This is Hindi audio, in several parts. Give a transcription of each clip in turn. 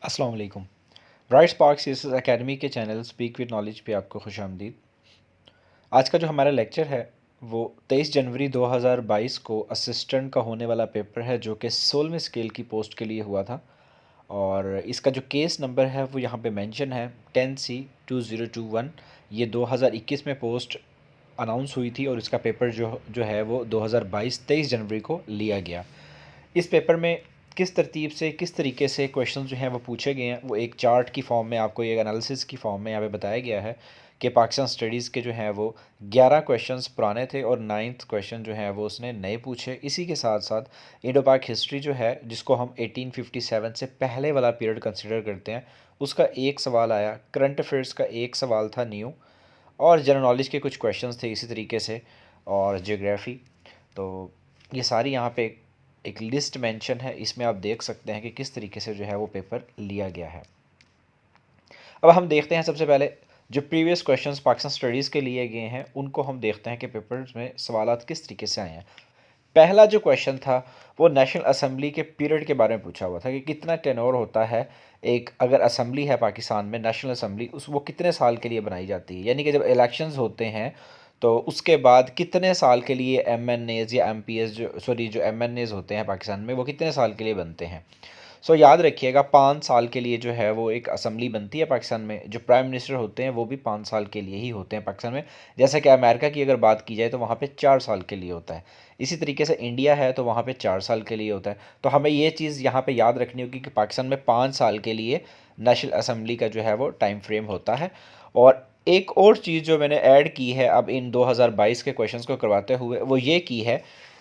अस्सलाम वालेकुम। ब्राइट स्पार्क सीएसएस एकेडमी के चैनल स्पीक विद नॉलेज पे आपको खुशामदीद। आज का जो हमारा लेक्चर है वो 23 जनवरी 2022 को असिस्टेंट का होने वाला पेपर है, जो कि 16वें स्केल की पोस्ट के लिए हुआ था। और इसका जो केस नंबर है वो यहाँ पे मेंशन है 10C2021। ये 2021 में पोस्ट अनाउंस हुई थी और इसका पेपर जो जो है वो 2022 23 जनवरी को लिया गया। इस पेपर में किस तरतीब से किस तरीके से क्वेश्चन जो हैं वो पूछे गए हैं, वो एक चार्ट की फॉर्म में आपको, एक एनालिसिस की फॉर्म में यहाँ पे बताया गया है कि पाकिस्तान स्टडीज़ के जो हैं वो 11 क्वेश्चंस पुराने थे और 9th क्वेश्चन जो है वो उसने नए पूछे। इसी के साथ साथ इंडो पाक हिस्ट्री जो है, जिसको हम 1857 से पहले वाला पीरियड कंसिडर करते हैं, उसका एक सवाल आया। करंट अफेयर्स का एक सवाल था न्यू, और जनरल नॉलेज के कुछ क्वेश्चंस थे इसी तरीके से, और जियोग्राफी। तो ये सारी यहाँ पे एक लिस्ट मेंशन है, इसमें आप देख सकते हैं कि किस तरीके से जो है वो पेपर लिया गया है। अब हम देखते हैं सबसे पहले जो प्रीवियस क्वेश्चंस पाकिस्तान स्टडीज़ के लिए गए हैं उनको हम देखते हैं कि पेपर्स में सवालात किस तरीके से आए हैं। पहला जो क्वेश्चन था वो नेशनल असेंबली के पीरियड के बारे में पूछा हुआ था कि कितना टेनोर होता है, एक अगर असेंबली है पाकिस्तान में, नेशनल असेंबली, उस वो कितने साल के लिए बनाई जाती है, यानी कि जब इलेक्शंस होते हैं तो उसके बाद कितने साल के लिए एमएनएज़ या एमपीएस जो एमएनएज़ होते हैं पाकिस्तान में, वो कितने साल के लिए बनते हैं। याद रखिएगा 5 साल के लिए जो है वो एक असेंबली बनती है पाकिस्तान में। जो प्राइम मिनिस्टर होते हैं वो भी 5 साल के लिए ही होते हैं पाकिस्तान में। जैसे कि अमेरिका की अगर बात की जाए तो वहाँ पे 4 साल के लिए होता है। इसी तरीके से इंडिया है तो वहाँ पे 4 साल के लिए होता है। तो हमें ये चीज़ यहाँ पे याद रखनी होगी कि पाकिस्तान में 5 साल के लिए नेशनल असेंबली का जो है वो टाइम फ्रेम होता है। और एक और चीज़ जो मैंने ऐड की है अब इन 2022 के क्वेश्चंस को करवाते हुए, वो ये की है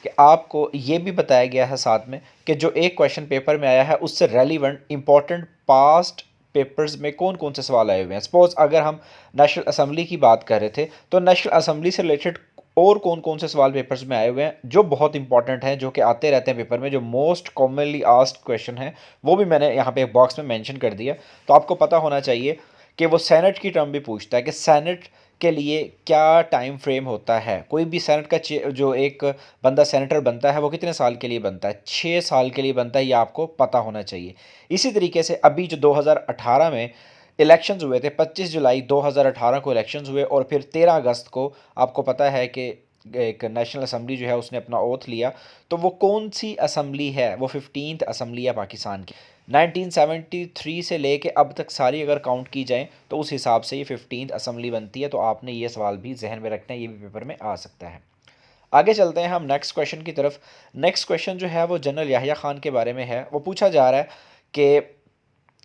कि आपको ये भी बताया गया है साथ में कि जो एक क्वेश्चन पेपर में आया है उससे रेलिवेंट इंपॉर्टेंट पास्ट पेपर्स में कौन कौन से सवाल आए हुए हैं। सपोज अगर हम नेशनल असेंबली की बात कर रहे थे तो नेशनल असेंबली से रिलेटेड और कौन कौन से सवाल पेपर्स में आए हुए हैं जो बहुत इंपॉर्टेंट हैं, जो कि आते रहते हैं पेपर में, जो मोस्ट कॉमनली आस्क्ड क्वेश्चन है, वो भी मैंने यहाँ पे एक बॉक्स में मेंशन कर दिया। तो आपको पता होना चाहिए कि वो सेनेट की टर्म भी पूछता है कि सेनेट के लिए क्या टाइम फ्रेम होता है। कोई भी सेनेट का जो एक बंदा सेनेटर बनता है वो कितने साल के लिए बनता है, 6 साल के लिए बनता है, ये आपको पता होना चाहिए। इसी तरीके से अभी जो 2018 में इलेक्शंस हुए थे, 25 जुलाई 2018 को इलेक्शंस हुए और फिर 13 अगस्त को आपको पता है कि एक नेशनल असम्बली जो है उसने अपना ओथ लिया। तो वो कौन सी असम्बली है, वो 15th असम्बली है पाकिस्तान की। 1973 से लेके अब तक सारी अगर काउंट की जाए तो उस हिसाब से ये 15th असम्बली बनती है। तो आपने ये सवाल भी जहन में रखना है, ये भी पेपर में आ सकता है। आगे चलते हैं हम नेक्स्ट क्वेश्चन की तरफ। नेक्स्ट क्वेश्चन जो है वो जनरल याहिया खान के बारे में है। वो पूछा जा रहा है कि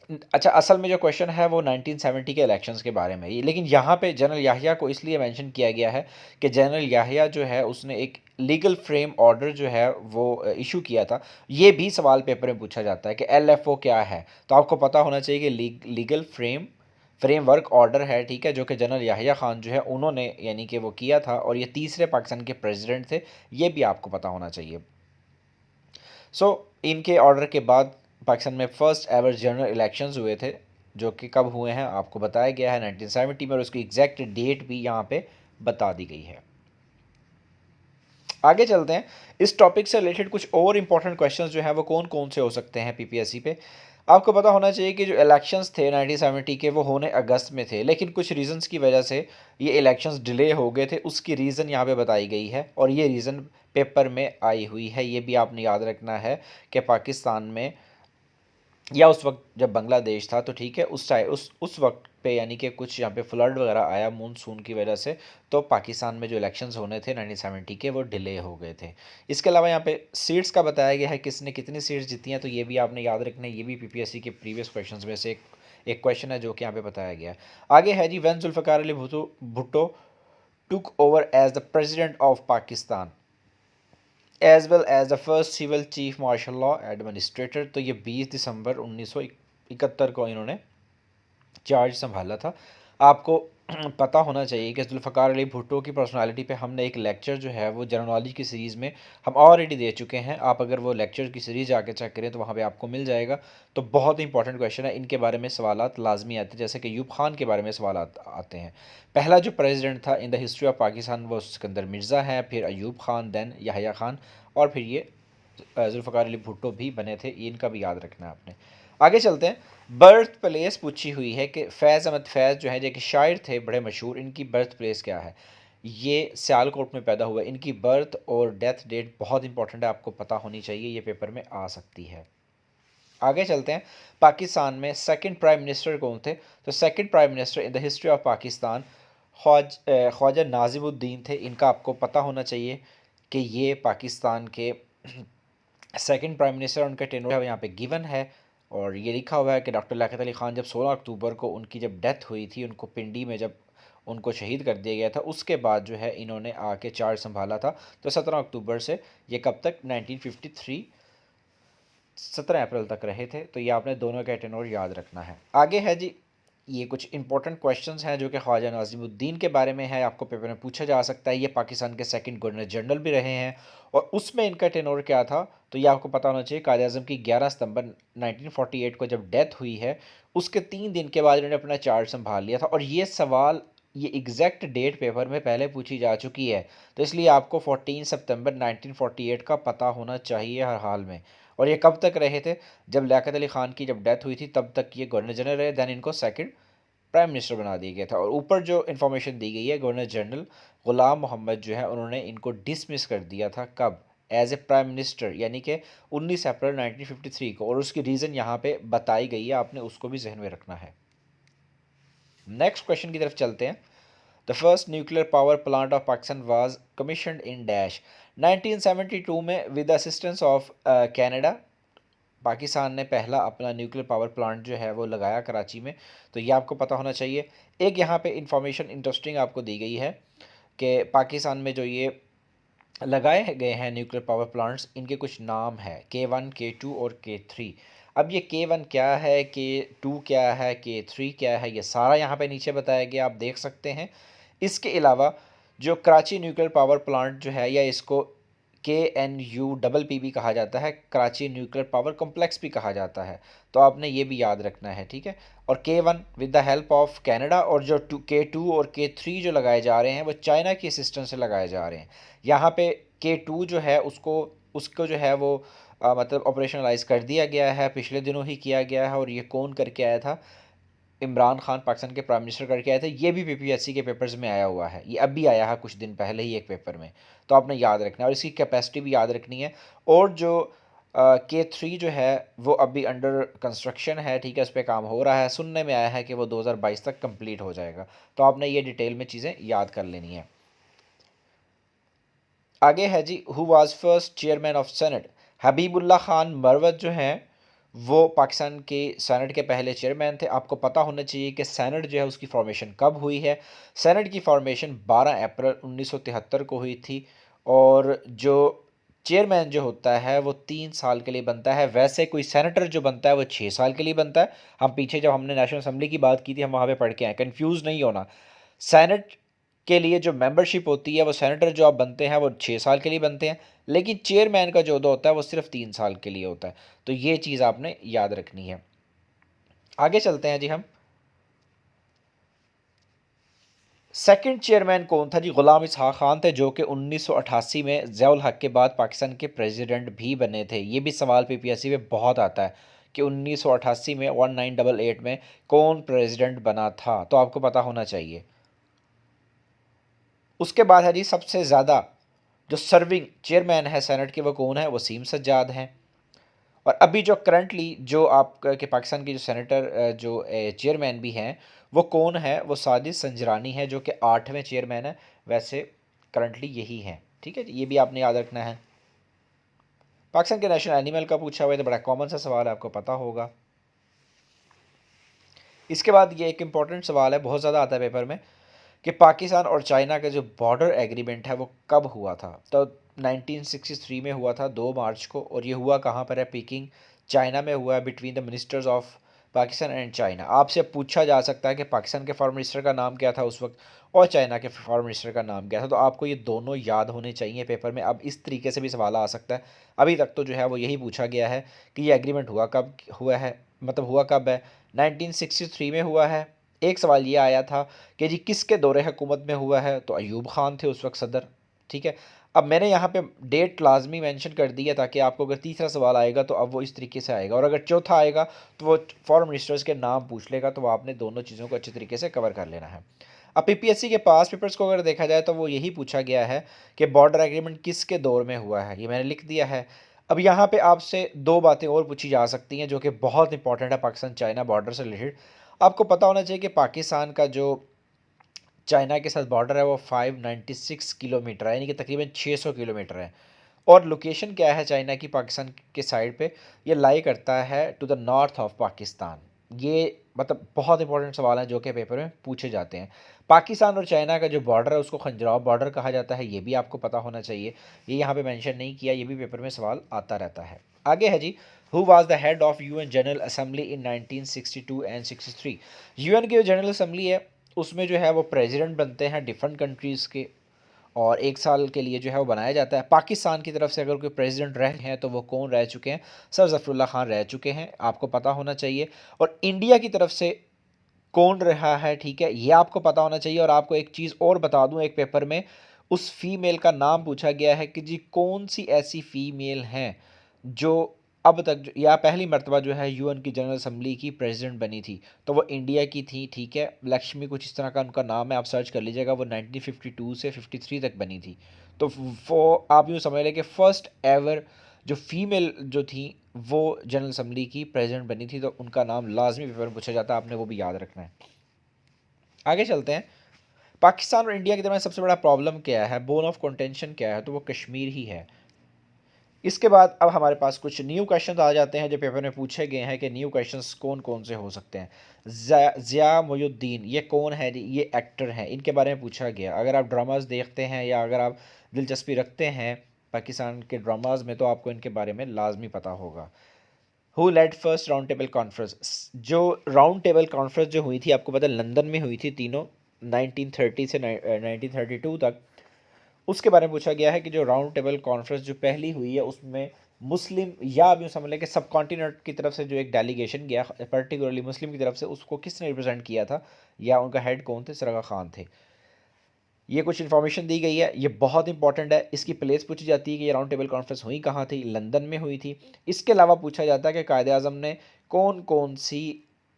अच्छा, असल में जो क्वेश्चन है वो 1970 के इलेक्शंस के बारे में ही, लेकिन यहाँ पे जनरल याहिया को इसलिए मेंशन किया गया है कि जनरल याहिया जो है उसने एक लीगल फ्रेम ऑर्डर जो है वो इशू किया था। ये भी सवाल पेपर में पूछा जाता है कि एलएफओ क्या है। तो आपको पता होना चाहिए कि लीगल फ्रेमवर्क ऑर्डर है, ठीक है, जो कि जनरल याहिया खान जो है उन्होंने यानी कि वो किया था, और ये तीसरे पाकिस्तान के प्रेसिडेंट थे। ये भी आपको पता होना चाहिए। इनके ऑर्डर के बाद पाकिस्तान में फर्स्ट एवर जनरल इलेक्शंस हुए थे, जो कि कब हुए हैं आपको बताया गया है 1970 में, और उसकी एग्जैक्ट डेट भी यहाँ पे बता दी गई है। आगे चलते हैं। इस टॉपिक से रिलेटेड कुछ और इंपॉर्टेंट क्वेश्चंस जो हैं वो कौन कौन से हो सकते हैं पीपीएससी पे। आपको पता होना चाहिए कि जो इलेक्शंस थे 1970 के वो होने अगस्त में थे, लेकिन कुछ रीजंस की वजह से ये इलेक्शंस डिले हो गए थे। उसकी रीज़न यहाँ पे बताई गई है और ये रीज़न पेपर में आई हुई है। ये भी आपने याद रखना है कि पाकिस्तान में या उस वक्त जब बांग्लादेश था तो ठीक है, उस वक्त पे यानी कि कुछ यहाँ पे फ्लड वगैरह आया मानसून की वजह से, तो पाकिस्तान में जो इलेक्शंस होने थे 1970 के वो डिले हो गए थे। इसके अलावा यहाँ पे सीट्स का बताया गया है, किसने कितनी सीट्स जीती हैं, तो ये भी आपने याद रखना है। ये भी पीपीएससी के प्रीवियस क्वेश्चन में से एक क्वेश्चन है जो कि यहाँ पे बताया गया है। आगे है जी, when Zulfikar Ali Bhutto took over as the president of Pakistan as well as the first civil chief martial law administrator. तो ये 20 दिसंबर 1971 को इन्होंने चार्ज संभाला था। आपको पता होना चाहिए कि जुल्फ़िकार अली भुट्टो की पर्सनालिटी पे हमने एक लेक्चर जो है वो जनरल नॉलेज की सीरीज़ में हम ऑलरेडी दे चुके हैं। आप अगर वो लेक्चर की सीरीज़ जाके चेक करें तो वहाँ पे आपको मिल जाएगा। तो बहुत इंपॉर्टेंट क्वेश्चन है, इनके बारे में सवालात लाजमी आते हैं। जैसे कि अयूब खान के बारे में सवाल आते हैं। पहला जो प्रेसिडेंट था इन द हिस्ट्री ऑफ पाकिस्तान वो सिकंदर मिर्ज़ा है, फिर अयूब खान, देन याहिया खान, और फिर ये जुल्फ़िकार अली भुट्टो भी बने थे। इनका भी याद रखना है आपने। आगे चलते हैं। बर्थ प्लेस पूछी हुई है कि फैज़ अहमद फैज़ जो है जो कि शायर थे बड़े मशहूर, इनकी बर्थ प्लेस क्या है। ये सियालकोट में पैदा हुआ। इनकी बर्थ और डेथ डेट बहुत इंपॉर्टेंट है, आपको पता होनी चाहिए, ये पेपर में आ सकती है। आगे चलते हैं। पाकिस्तान में सेकंड प्राइम मिनिस्टर कौन थे। तो second prime minister in the history of Pakistan Khawaja Nazimuddin थे। इनका आपको पता होना चाहिए कि ये पाकिस्तान के सेकंड प्राइम मिनिस्टर, उनका टेन्योर यहाँ पे गिवन है और ये लिखा हुआ है कि डॉक्टर लियाकत अली ख़ान जब 16 अक्टूबर को उनकी जब डेथ हुई थी, उनको पिंडी में जब उनको शहीद कर दिया गया था, उसके बाद जो है इन्होंने आके चार्ज संभाला था। तो 17 अक्टूबर से ये कब तक, 1953 17 अप्रैल तक रहे थे। तो ये आपने दोनों का टेन्योर याद रखना है। आगे है जी, ये कुछ इंपॉर्टेंट क्वेश्चंस हैं जो कि ख्वाजा नाज़िमुद्दीन के बारे में है, आपको पेपर में पूछा जा सकता है। ये पाकिस्तान के सेकंड गवर्नर जनरल भी रहे हैं और उसमें इनका टेन्योर क्या था, तो ये आपको पता होना चाहिए। कायद आज़म की 11 सितंबर 1948 को जब डेथ हुई है, उसके 3 दिन के बाद इन्होंने अपना चार्ज संभाल लिया था। और ये सवाल, ये एग्जैक्ट डेट पेपर में पहले पूछी जा चुकी है, तो इसलिए आपको 14 सितंबर 1948 का पता होना चाहिए हर हाल में। और ये कब तक रहे थे, जब लियाकत अली ख़ान की जब डेथ हुई थी तब तक ये गवर्नर जनरल रहे, दैन इनको सेकंड प्राइम मिनिस्टर बना दिया गया था। और ऊपर जो इन्फॉर्मेशन दी गई है, गवर्नर जनरल ग़ुलाम मोहम्मद जो है उन्होंने इनको डिसमिस कर दिया था, कब, एज ए प्राइम मिनिस्टर, यानी कि 19 अप्रैल 1953 को। और उसकी रीज़न यहाँ पे बताई गई है, आपने उसको भी जहन में रखना है। नेक्स्ट क्वेश्चन की तरफ चलते हैं। The first nuclear power plant of Pakistan was commissioned in dash. 1972 में with assistance of Canada, Pakistan ने पहला अपना न्यूक्लियर पावर प्लांट जो है वो लगाया कराची में। तो ये आपको पता होना चाहिए। एक यहाँ पे इंफॉर्मेशन इंटरेस्टिंग आपको दी गई है कि पाकिस्तान में जो ये लगाए गए हैं न्यूक्लियर पावर प्लांट्स, इनके कुछ नाम है, K1, K2 और K3। अब ये K1 क्या है, K2 क्या है, K3 क्या है, ये सारा यहाँ पे नीचे बताया गया, आप देख सकते हैं। इसके अलावा जो कराची न्यूक्लियर पावर प्लांट जो है, या इसको KNU भी कहा जाता है, कराची न्यूक्लियर पावर कॉम्प्लेक्स भी कहा जाता है, तो आपने ये भी याद रखना है, ठीक है। और K1 with the help of Canada, और जो K2 और K3 जो लगाए जा रहे हैं वो चाइना की असिस्टेंस से लगाए जा रहे हैं। यहाँ पे K2 जो है उसको जो है वो मतलब ऑपरेशनलाइज कर दिया गया है, पिछले दिनों ही किया गया है। और ये कौन करके आया था, इमरान खान पाकिस्तान के प्राइम मिनिस्टर करके आए थे। ये भी PPSC के पेपर्स में आया हुआ है, ये अभी आया है कुछ दिन पहले ही एक पेपर में, तो आपने याद रखना है। और इसकी कैपेसिटी भी याद रखनी है। और जो K3 जो है वो अभी अंडर कंस्ट्रक्शन है, ठीक है, उस पर काम हो रहा है। सुनने में आया है कि वो 2022 तक कंप्लीट हो जाएगा, तो आपने ये डिटेल में चीज़ें याद कर लेनी है। आगे है जी, who was first chairman of senate. Habibullah Khan Marwat जो हैं वो पाकिस्तान के सेनेट के पहले चेयरमैन थे। आपको पता होना चाहिए कि सेनेट जो है उसकी फॉर्मेशन कब हुई है। सेनेट की फॉर्मेशन 12 अप्रैल 1973 को हुई थी। और जो चेयरमैन जो होता है वो 3 साल के लिए बनता है। वैसे कोई सेनेटर जो बनता है वो 6 साल के लिए बनता है। हम पीछे जब हमने नेशनल असेंबली की बात की थी, हम वहाँ पे पढ़ के आए, कन्फ्यूज़ नहीं होना। सेनेट के लिए जो मेंबरशिप होती है, वो सेनेटर जो आप बनते हैं वो 6 साल के लिए बनते हैं, लेकिन चेयरमैन का जो होता है वो सिर्फ 3 साल के लिए होता है। तो ये चीज़ आपने याद रखनी है। आगे चलते हैं जी हम। सेकंड चेयरमैन कौन था जी, गुलाम इसहाक खान थे, जो कि 1988 में ज़ियाउल हक के बाद पाकिस्तान के प्रेसिडेंट भी बने थे। ये भी सवाल PPSC में बहुत आता है कि 1988 में 1988 में कौन प्रेसिडेंट बना था, तो आपको पता होना चाहिए। उसके बाद है जी, सबसे ज़्यादा जो सर्विंग चेयरमैन है सेनेट के, वो कौन है, वसीम सज्जाद हैं। और अभी जो करंटली जो आप के पाकिस्तान की जो सेनेटर जो चेयरमैन भी हैं, वो कौन है, वो साजिद संजरानी है, जो कि 8वें चेयरमैन है। वैसे करंटली यही हैं, ठीक है, ये भी आपने याद रखना है। पाकिस्तान के नेशनल एनिमल का पूछा हुआ है, तो बड़ा कॉमन सा सवाल है, आपको पता होगा। इसके बाद ये एक इंपॉर्टेंट सवाल है, बहुत ज़्यादा आता है पेपर में, कि पाकिस्तान और चाइना का जो बॉर्डर एग्रीमेंट है वो कब हुआ था। तो 1963 में हुआ था, 2 मार्च को। और ये हुआ कहाँ पर है, पीकिंग चाइना में हुआ है, between the ministers of Pakistan and China. आपसे पूछा जा सकता है कि पाकिस्तान के फॉरेन मिनिस्टर का नाम क्या था उस वक्त, और चाइना के फॉरेन मिनिस्टर का नाम क्या था। तो आपको ये दोनों याद होने चाहिए पेपर में। अब इस तरीके से भी सवाल आ सकता है। अभी तक तो जो है वो यही पूछा गया है कि ये एग्रीमेंट हुआ कब हुआ है, मतलब हुआ कब है, 1963 में हुआ है। एक सवाल ये आया था कि जी किसके दौरे हुकूमत में हुआ है, तो अयूब खान थे उस वक्त सदर, ठीक है। अब मैंने यहाँ पे डेट लाजमी मेंशन कर दी है ताकि आपको अगर तीसरा सवाल आएगा तो अब वो इस तरीके से आएगा, और अगर चौथा आएगा तो वो फॉरेन मिनिस्टर्स के नाम पूछ लेगा, तो वो आपने दोनों चीज़ों को अच्छे तरीके से कवर कर लेना है। अब पीपीएससी के पास पेपर्स को अगर देखा जाए तो वो यही पूछा गया है कि बॉर्डर एग्रीमेंट किसके दौर में हुआ है, ये मैंने लिख दिया है। अब यहाँ पे आपसे दो बातें और पूछी जा सकती हैं जो कि बहुत इंपॉर्टेंट है पाकिस्तान चाइना बॉर्डर से रिलेटेड। आपको पता होना चाहिए कि पाकिस्तान का जो चाइना के साथ बॉर्डर है वो 596 किलोमीटर है, यानी कि तकरीबन 600 किलोमीटर है। और लोकेशन क्या है चाइना की पाकिस्तान के साइड पे, ये लाई करता है to the north of Pakistan. ये मतलब बहुत इंपॉर्टेंट सवाल हैं जो कि पेपर में पूछे जाते हैं। पाकिस्तान और चाइना का जो बॉर्डर है उसको खंजराव बॉर्डर कहा जाता है, ये भी आपको पता होना चाहिए। ये यहाँ पे मेंशन नहीं किया, ये भी पेपर में सवाल आता रहता है। आगे है जी, who was the head of UN general assembly in 1962 and 63। UN की जो जनरल असेंबली है उसमें जो है वो प्रेसिडेंट बनते हैं डिफरेंट कंट्रीज़ के, और 1 साल के लिए जो है वो बनाया जाता है। पाकिस्तान की तरफ से अगर कोई प्रेसिडेंट रहे हैं तो वो कौन रह चुके हैं? सर ज़फ़रुल्लाह खान रह चुके हैं, आपको पता होना चाहिए। और इंडिया की तरफ से कौन रहा है, ठीक है, ये आपको पता होना चाहिए। और आपको एक चीज़ और बता दूं, एक पेपर में उस फीमेल का नाम पूछा गया है कि जी कौन सी ऐसी फीमेल हैं जो अब तक या पहली मर्तबा जो है यूएन की जनरल असम्बली की प्रेसिडेंट बनी थी, तो वो इंडिया की थी, ठीक है, लक्ष्मी कुछ इस तरह का उनका नाम है, आप सर्च कर लीजिएगा। वो 1952 से 53 तक बनी थी। तो वो आप यूँ समझ लें कि फ़र्स्ट एवर जो फीमेल जो थी वो जनरल असम्बली की प्रेसिडेंट बनी थी, तो उनका नाम लाजमी पेपर में पूछा जाता है, आपने वो भी याद रखना है। आगे चलते हैं। पाकिस्तान और इंडिया के दरमियान सबसे बड़ा प्रॉब्लम क्या है, बोन ऑफ कंटेंशन क्या है, तो वो कश्मीर ही है। इसके बाद अब हमारे पास कुछ न्यू क्वेश्चन आ जाते हैं जो पेपर में पूछे गए हैं कि न्यू क्वेश्चंस कौन कौन से हो सकते हैं। ज़िया मोयुद्दीन ये कौन है जी? ये एक्टर हैं, इनके बारे में पूछा गया। अगर आप ड्रामाज देखते हैं या अगर आप दिलचस्पी रखते हैं पाकिस्तान के ड्रामाज में तो आपको इनके बारे में लाजमी पता होगा। Who led first round table conference, जो राउंड टेबल कॉन्फ्रेंस जो हुई थी आपको पता है लंदन में हुई थी, तीनों 1930 से 1932 तक। उसके बारे में पूछा गया है कि जो राउंड टेबल कॉन्फ्रेंस जो पहली हुई है उसमें मुस्लिम या आप यूँ समझ लें कि सब कॉन्टिनेंट की तरफ से जो एक डेलीगेशन गया पर्टिकुलरली मुस्लिम की तरफ से, उसको किसने रिप्रेजेंट किया था या उनका हेड कौन थे? सरगा खान थे। ये कुछ इन्फॉर्मेशन दी गई है, ये बहुत इंपॉर्टेंट है। इसकी प्लेस पूछी जाती है कि ये राउंड टेबल कॉन्फ्रेंस हुई कहाँ थी? लंदन में हुई थी। इसके अलावा पूछा जाता है कि कायदे आज़म ने कौन कौन सी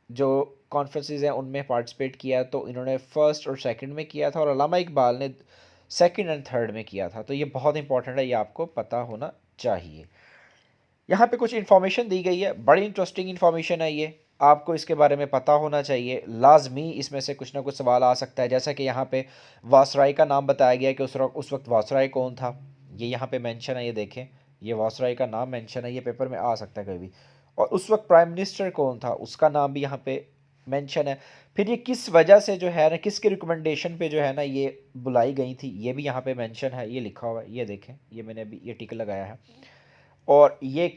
जो कॉन्फ्रेंसेस हैं उनमें पार्टिसिपेट किया, तो इन्होंने फर्स्ट और सेकंड में किया था, और अल्लामा इकबाल ने सेकंड एंड थर्ड में किया था। तो ये बहुत इंपॉर्टेंट है, ये आपको पता होना चाहिए। यहाँ पे कुछ इन्फॉर्मेशन दी गई है, बड़ी इंटरेस्टिंग इन्फॉर्मेशन है ये, आपको इसके बारे में पता होना चाहिए लाजमी। इसमें से कुछ ना कुछ सवाल आ सकता है, जैसा कि यहाँ पे वासराय का नाम बताया गया है कि उस वक्त वासराय कौन था, ये यहाँ पे मेंशन है, ये देखें, ये वासराय का नाम मेंशन है, ये पेपर में आ सकता है कभी भी। और उस वक्त प्राइम मिनिस्टर कौन था उसका नाम भी यहाँ पे मेंशन है। फिर ये किस वजह से जो है ना, किसके रिकमेंडेशन पे जो है ना ये बुलाई गई थी, ये भी यहाँ पे मेंशन है, ये लिखा हुआ है, ये देखें, ये मैंने अभी ये टिक लगाया है। और ये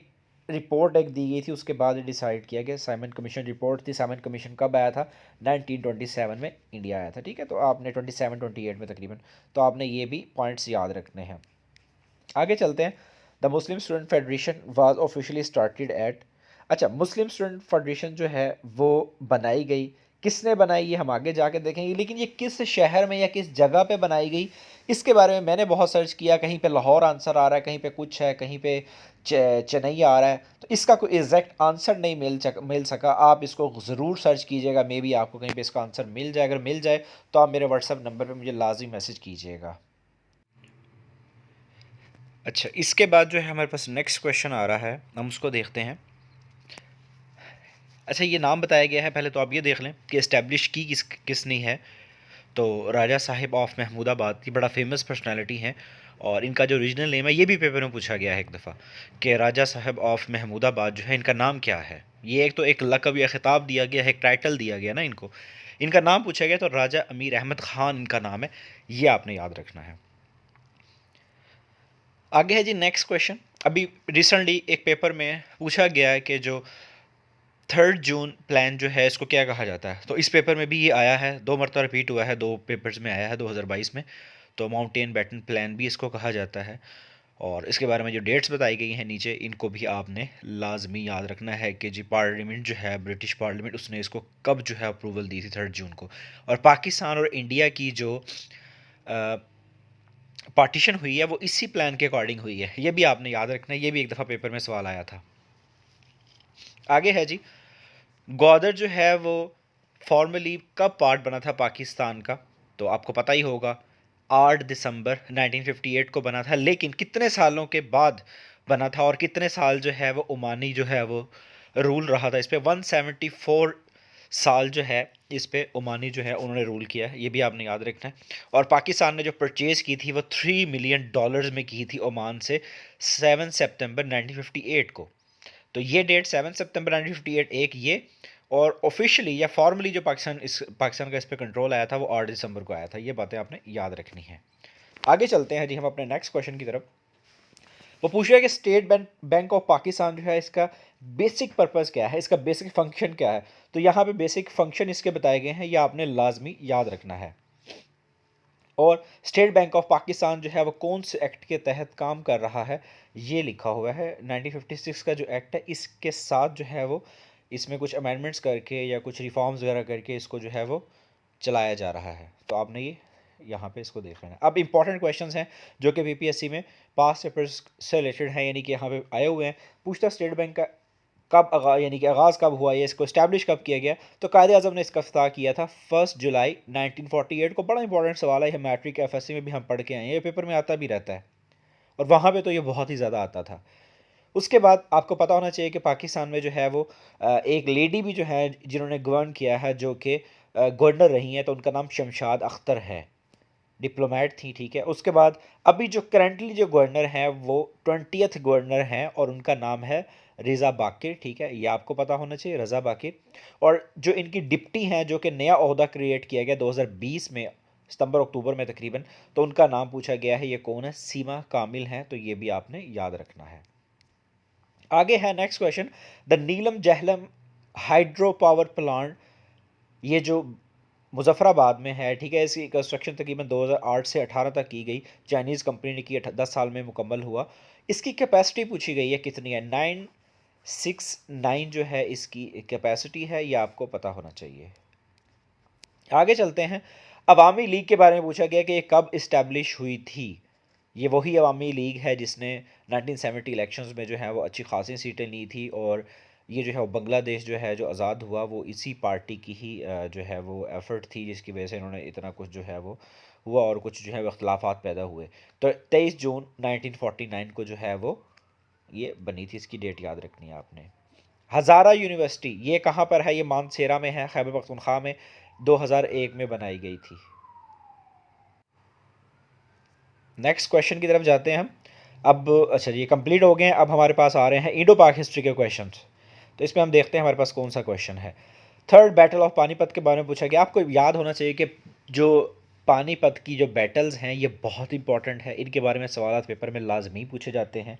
रिपोर्ट एक दी गई थी, उसके बाद डिसाइड किया गया। साइमन कमीशन रिपोर्ट थी। साइमन कमीशन कब आया था? 1927 में इंडिया आया था, ठीक है। तो आपने 27-28 में तकरीबन, तो आपने ये भी पॉइंट्स याद रखने हैं। आगे चलते हैं। The Muslim student federation was officially started at, अच्छा, मुस्लिम स्टूडेंट फेडरेशन जो है वो बनाई गई, किसने बनाई ये हम आगे जाके देखेंगे, लेकिन ये किस शहर में या किस जगह पे बनाई गई इसके बारे में मैंने बहुत सर्च किया। कहीं पे लाहौर आंसर आ रहा है, कहीं पे कुछ है, कहीं पे चेन्नई आ रहा है, तो इसका कोई एग्जैक्ट आंसर नहीं मिल सका। आप इसको ज़रूर सर्च कीजिएगा, मे बी आपको कहीं पे इसका आंसर मिल जाए। अगर मिल जाए तो आप मेरे व्हाट्सएप नंबर पर मुझे लाजमी मैसेज कीजिएगा। अच्छा, इसके बाद जो है हमारे पास नेक्स्ट क्वेश्चन आ रहा है, हम उसको देखते हैं। अच्छा, ये नाम बताया गया है, पहले तो आप ये देख लें कि इस्टेब्लिश की किसने है। तो राजा साहिब ऑफ महमूदाबाद, ये बड़ा फेमस पर्सनालिटी हैं, और इनका जो ओरिजिनल नेम है ये भी पेपर में पूछा गया है एक दफ़ा कि राजा साहब ऑफ महमूदाबाद जो है इनका नाम क्या है। ये एक तो एक लक़ब या ख़िताब दिया गया है, एक टाइटल दिया गया ना इनको, इनका नाम पूछा गया, तो राजा अमीर अहमद ख़ान इनका नाम है, ये आपने याद रखना है। आगे है जी नेक्स्ट क्वेश्चन। अभी रिसेंटली एक पेपर में पूछा गया है कि जो 3 जून प्लान जो है इसको क्या कहा जाता है, तो इस पेपर में भी ये आया है, 2 मरतबा रिपीट हुआ है, 2 पेपर्स में आया है 2022 में। तो माउंटेन बैटन प्लान भी इसको कहा जाता है, और इसके बारे में जो डेट्स बताई गई हैं नीचे, इनको भी आपने लाजमी याद रखना है कि जी पार्लियामेंट जो है, ब्रिटिश पार्लियामेंट, उसने इसको कब जो है अप्रूवल दी थी 3 जून को। और पाकिस्तान और इंडिया की जो पार्टीशन हुई है वो इसी प्लान के अकॉर्डिंग हुई है, ये भी आपने याद रखना है, ये भी एक दफ़ा पेपर में सवाल आया था। आगे है जी, ग्वादर जो है वो फॉर्मली कब पार्ट बना था पाकिस्तान का, तो आपको पता ही होगा 8 दिसंबर 1958 को बना था, लेकिन कितने सालों के बाद बना था और कितने साल जो है वो ओमानी जो है वो रूल रहा था इस पे, 174 साल जो है इस पे ओमानी जो है उन्होंने रूल किया है, ये भी आपने याद रखना है। और पाकिस्तान ने जो परचेज़ की थी वो $3 मिलियन में की थी ओमान से 7 सितंबर 1958 को। तो ये डेट 7 सितंबर 1958 एक ये, और ऑफिशियली या फॉर्मली जो पाकिस्तान का इस पे कंट्रोल आया था वो 8 दिसंबर को आया था, ये बातें आपने याद रखनी है। आगे चलते हैं जी हम अपने नेक्स्ट क्वेश्चन की तरफ। वो पूछ रहा है कि स्टेट बैंक ऑफ पाकिस्तान जो है इसका बेसिक पर्पस क्या है, इसका बेसिक फंक्शन क्या है। तो यहाँ पे बेसिक फंक्शन इसके बताए गए हैं, ये आपने लाजमी याद रखना है। और स्टेट बैंक ऑफ पाकिस्तान जो है वो कौन से एक्ट के तहत काम कर रहा है, ये लिखा हुआ है 1956 का जो एक्ट है, इसके साथ जो है वो इसमें कुछ अमेंडमेंट्स करके या कुछ रिफॉर्म्स वगैरह करके इसको जो है वो चलाया जा रहा है। तो आपने ये यहाँ पे इसको देख लेना है। अब इंपॉर्टेंट क्वेश्चंस हैं जो कि बीपीएससी में पास पेपर्स से रिलेटेड हैं, यानी कि यहाँ पे आए हुए हैं। पूछता स्टेट बैंक का कब यानी कि आगाज़ कब हुआ, ये इसको इस्टेब्लिश कब किया गया। तो कायदे आज़म ने इसका इफ्तिताह किया था 1 जुलाई 1948 को। बड़ा इंपॉर्टेंट सवाल है, ये मैट्रिक एफएससी में भी हम पढ़ के आए हैं, ये पेपर में आता भी रहता है और वहाँ पे तो ये बहुत ही ज़्यादा आता था। उसके बाद आपको पता होना चाहिए कि पाकिस्तान में जो है वो एक लेडी भी जो है जिन्होंने गवर्न किया है, जो कि गवर्नर रही हैं, तो उनका नाम शमशाद अख्तर है, डिप्लोमेट थी, ठीक है। उसके बाद अभी जो करंटली जो गवर्नर हैं वो 20th गवर्नर हैं और उनका नाम है रज़ा बाकिर, ठीक है, ये आपको पता होना चाहिए, रज़ा बाकिर। और जो इनकी डिप्टी हैं, जो कि नया ओहदा क्रिएट किया गया 2020 में, सितंबर अक्टूबर में तकरीबन, तो उनका नाम पूछा गया है, ये कौन है, सीमा कामिल हैं, तो ये भी आपने याद रखना है। आगे है next question, the Neelam Jhelum hydro power plant, ये जो मुजफ्फराबाद में है, ठीक है, इसकी कंस्ट्रक्शन तकरीबन 2008 से 18 तक की गई, चाइनीज़ कंपनी ने की, 10 साल में मुकम्मल हुआ। इसकी कैपेसिटी पूछी गई है कितनी है, 969 जो है इसकी कैपेसिटी है, ये आपको पता होना चाहिए। आगे चलते हैं, अवामी लीग के बारे में पूछा गया कि ये कब इस्टेब्लिश हुई थी। ये वही अवामी लीग है जिसने 1970 इलेक्शंस में जो है वो अच्छी खासी सीटें ली थी, और ये जो है वो बांग्लादेश जो है जो आज़ाद हुआ वो इसी पार्टी की ही जो है वो एफ़र्ट थी, जिसकी वजह से इन्होंने इतना कुछ जो है वो हुआ और कुछ जो है वो इख्तलाफात पैदा हुए। तो 23 जून 1949 को जो है वो ये बनी थी, इसकी डेट याद रखनी है आपने। हज़ारा यूनिवर्सिटी ये कहाँ पर है, ये मानसेरा में है, खैबर पख्तूनख्वा में, 2001 में बनाई गई थी। नेक्स्ट क्वेश्चन की तरफ जाते हैं हम। अब अच्छा ये कंप्लीट हो गए हैं, अब हमारे पास आ रहे हैं इंडो पाक हिस्ट्री के क्वेश्चंस। तो इसमें हम देखते हैं हमारे पास कौन सा क्वेश्चन है। थर्ड बैटल ऑफ पानीपत के बारे में पूछा गया। आपको याद होना चाहिए कि जो पानीपत की जो बैटल्स हैं ये बहुत इंपॉर्टेंट है, इनके बारे में सवाल पेपर में लाजमी पूछे जाते हैं।